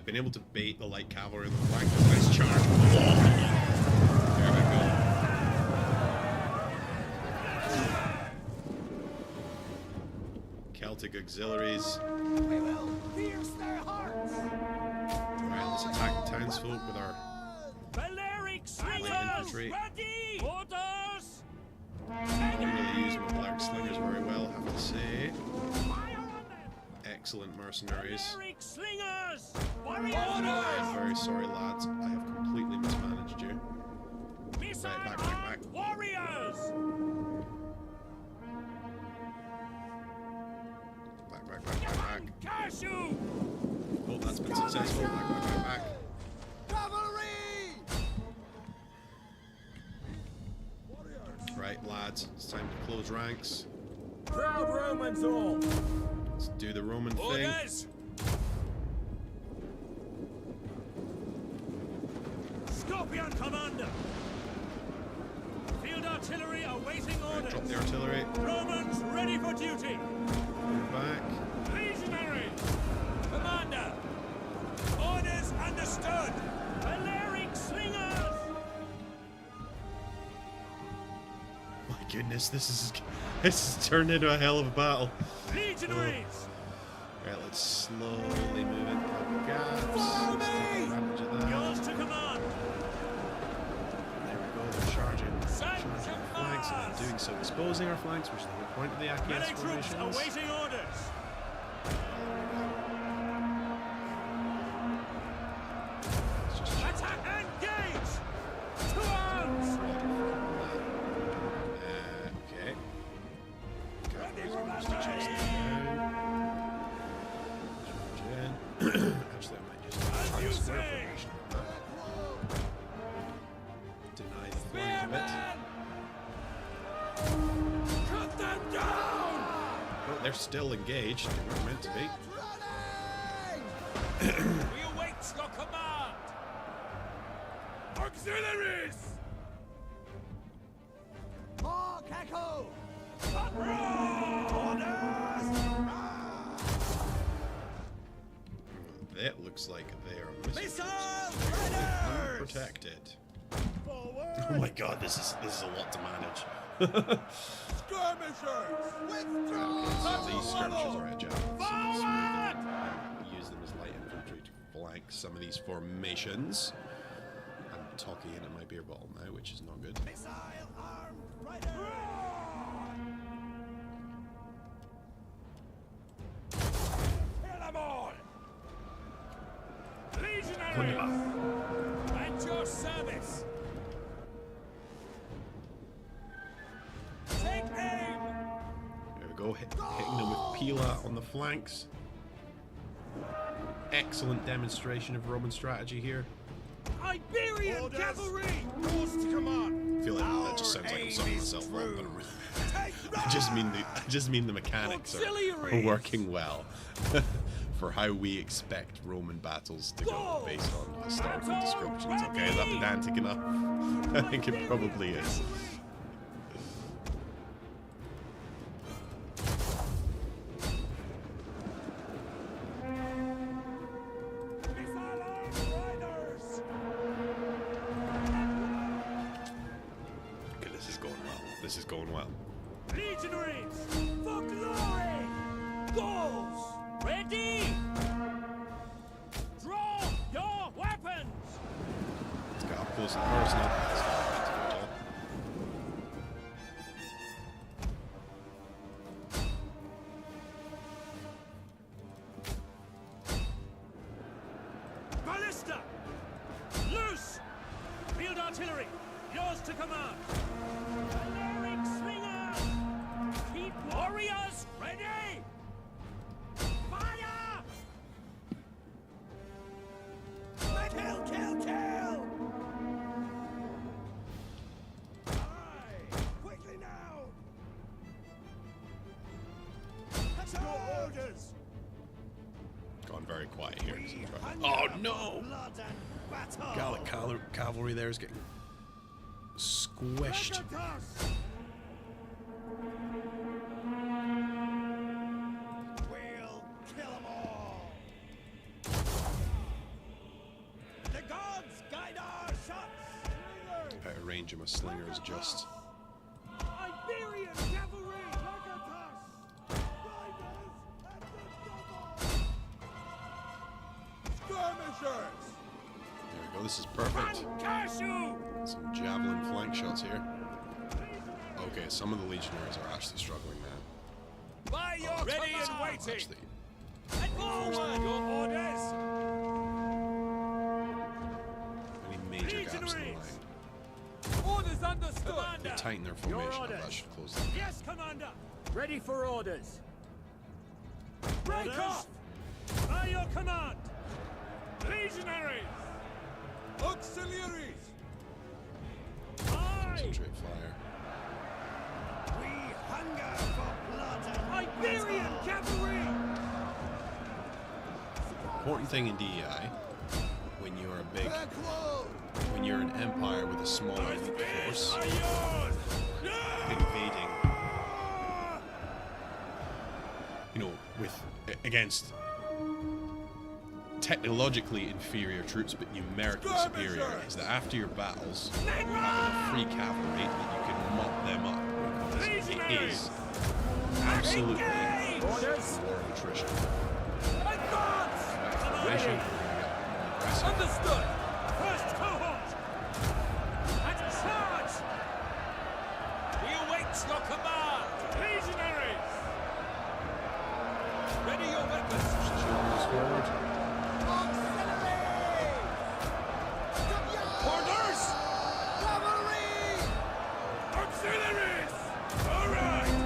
been able to bait the light cavalry on the flank. Nice charge. There we go. Celtic auxiliaries. We will pierce their hearts. Right, let's attack the townsfolk with our Balearic light slingers infantry. ready. Orders. Don't really use my Balearic slingers very well, I have to say. Excellent mercenaries. Balearic slingers. I'm very sorry, lads. I have completely mismanaged you. Missile back. warriors. Back. Curse you. Oh, that's been successful. Back. Cavalry! Right, lads, it's time to close ranks. Proud Romans all! Let's do the Roman thing. Orders. Scorpion commander. Field artillery awaiting Right, orders. drop the artillery. Romans ready for duty. Back. Legionary. Commander. Orders understood. Balearic slingers. My goodness, this has turned into a hell of a battle. Legionaries. Right, let's slowly move in. Gaps. Follow Let's take me! advantage of that. Yours to command. There we go, they're charging our Sanctum flanks, and Mars. in doing so exposing our flanks, which is the whole point of the Melee Achaeans troops formations. awaiting orders. Let's just check Attack and engage. To arms. okay. Ready for Just to chase battle. them down. Charge in. Actually, I might just try you a square say. formation on that. Deny the flank a bit. Cut them down. Oh, they're still engaged. They weren't meant to be. Running! We await your command. Auxiliaries. Mark Echo! That looks like they are Missile completely raiders! unprotected. Forward! Oh my god, this is a lot to manage. Skirmishers! Withdraw! So these skirmishers are at Forward! Use them as light infantry to flank some of these formations. I'm talking into my beer bottle now, which is not good. Missile armed riders! Kill them all. Legionaries. At your service. Take aim. There we go, hitting them with Pila on the flanks. Excellent demonstration of Roman strategy here. Iberian Orders. cavalry. Yours to command! I feel like that just sounds like I'm summing myself up, but I'm really I just mean the mechanics are Auxiliaries. working well for how we expect Roman battles to go based on historical descriptions. Okay, is that pedantic enough? I think it probably is. Missile armed riders! Okay, this is going well. This is going well. Legionaries. For glory. Gauls. Ready. Draw your weapons. Let's get up close and personal. That's not a good job. Ballista. Loose. Field artillery. Yours to command. Balearic slingers. Keep warriors ready. Fire. Kill, kill, kill! Aye! Quickly now! That's your orders! Gone very quiet here. We Oh hunger no! blood and battle! Gallic cavalry there is getting squished. Look at us! We'll kill them all! range of my slingers just. Iberian cavalry! Skirmishers! There we go. This is perfect. Cashew! Some javelin flank shots here. Okay, some of the legionaries are actually struggling now. By your ready and waiting! Actually, And forward! Your orders! any major gaps in the line. Orders understood! They tighten their formation up. That should close them. Yes, Commander! Ready for orders! Break off! By your command! Legionaries! Auxiliaries! Aye! Concentrate fire. We hunger for blood and Iberian cavalry! Important thing in DEI, when you're a big, Backload! when you're an empire with a smaller elite force Are yours! invading, you know, with against technologically inferior troops but numerically superior, is that after your battles, you have enough free cavalry that you can mop them up, because it is absolutely a war of attrition. Advance! Formation, we're gonna get more aggressive. Understood! First cohort! And charge! We await your command! Legionaries! Ready your weapons! Children's forward. Auxiliaries! Orders! Cavalry! Auxiliaries! All right!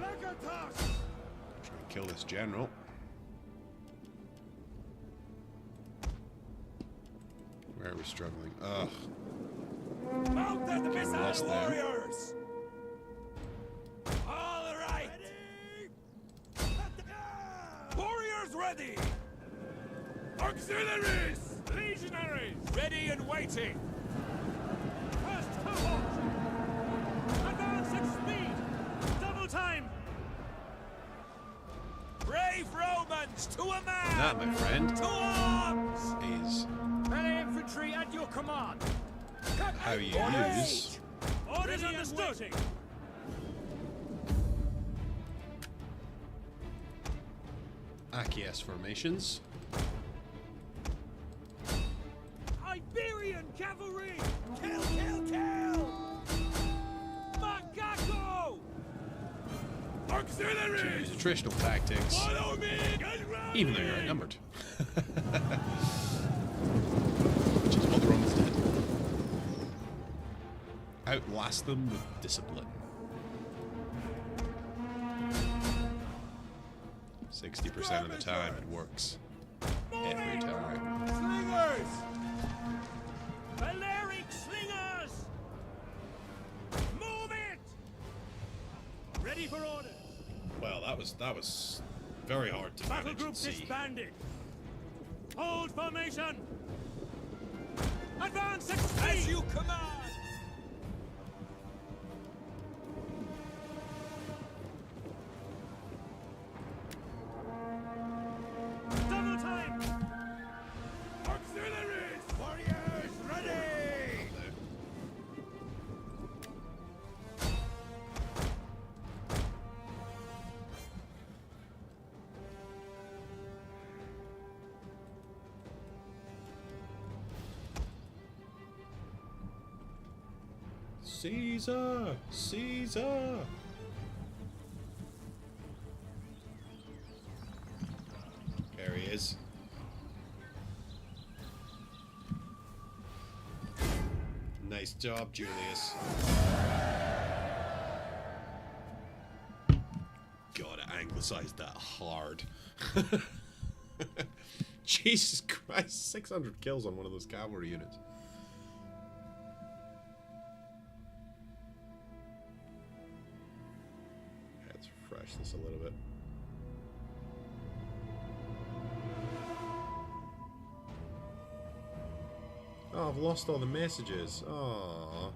Legatus! Try and kill this general. Where are we struggling? Ugh. Mount the we missile lost there. warriors! All right! Warriors ready! Auxiliaries! Legionaries! Ready and waiting! First cohort! Advance at speed! Double time! Brave Romans, to a man! That, my friend, To arms! is Melee infantry at your command! how you use Orders understood! Achies formations. Iberian cavalry! Kill, kill, kill! Macaco! To Auxiliaries! use attritional tactics, Follow me! Get ready! even though you're outnumbered. Which is what the Romans did. Outlast them with discipline. 60% of the time it works. Every time. Slingers! Balearic slingers! Move it! Ready for orders! Well, that was very hard to Battle manage group and see. disbanded! Hold formation! Advance at speed! As you command! Double time! Auxiliaries! Warriors ready! Caesar! Caesar! There he is. Nice job, Julius. God, I anglicized that hard. Jesus Christ, 600 kills on one of those cavalry units. Let's refresh this a little bit. Oh, I've lost all the messages. Aww.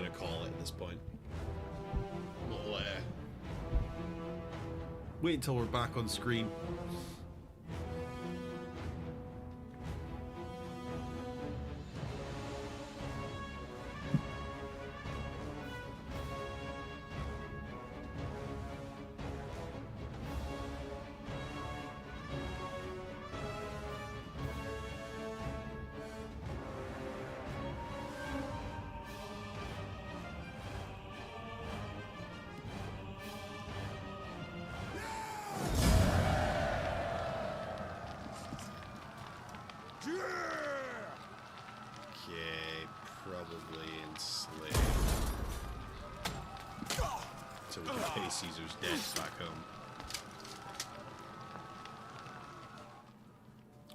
going to call it at this point. We'll wait until we're back on screen. Okay, probably enslave. So we can pay Caesar's debts back home.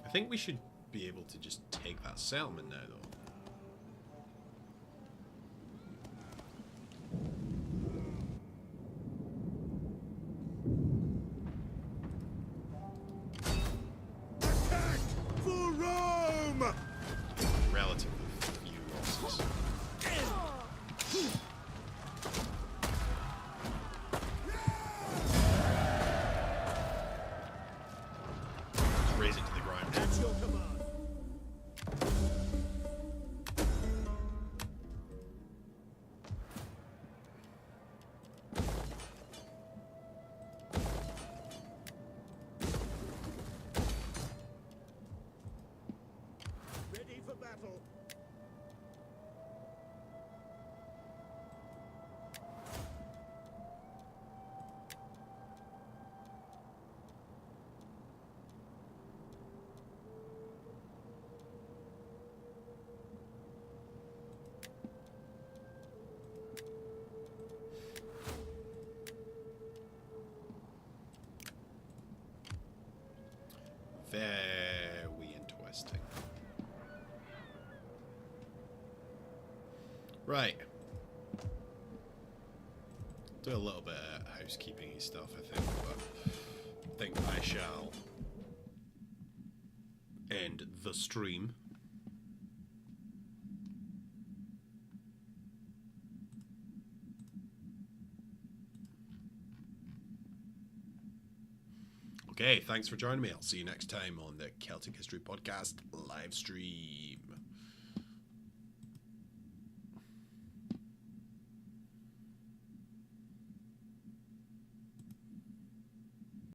I think we should be able to just take that settlement now, though. Very interesting. Right. Do a little bit of housekeeping stuff, I think, but I think I shall end the stream. Okay, thanks for joining me. I'll see you next time on the Celtic History Podcast live stream.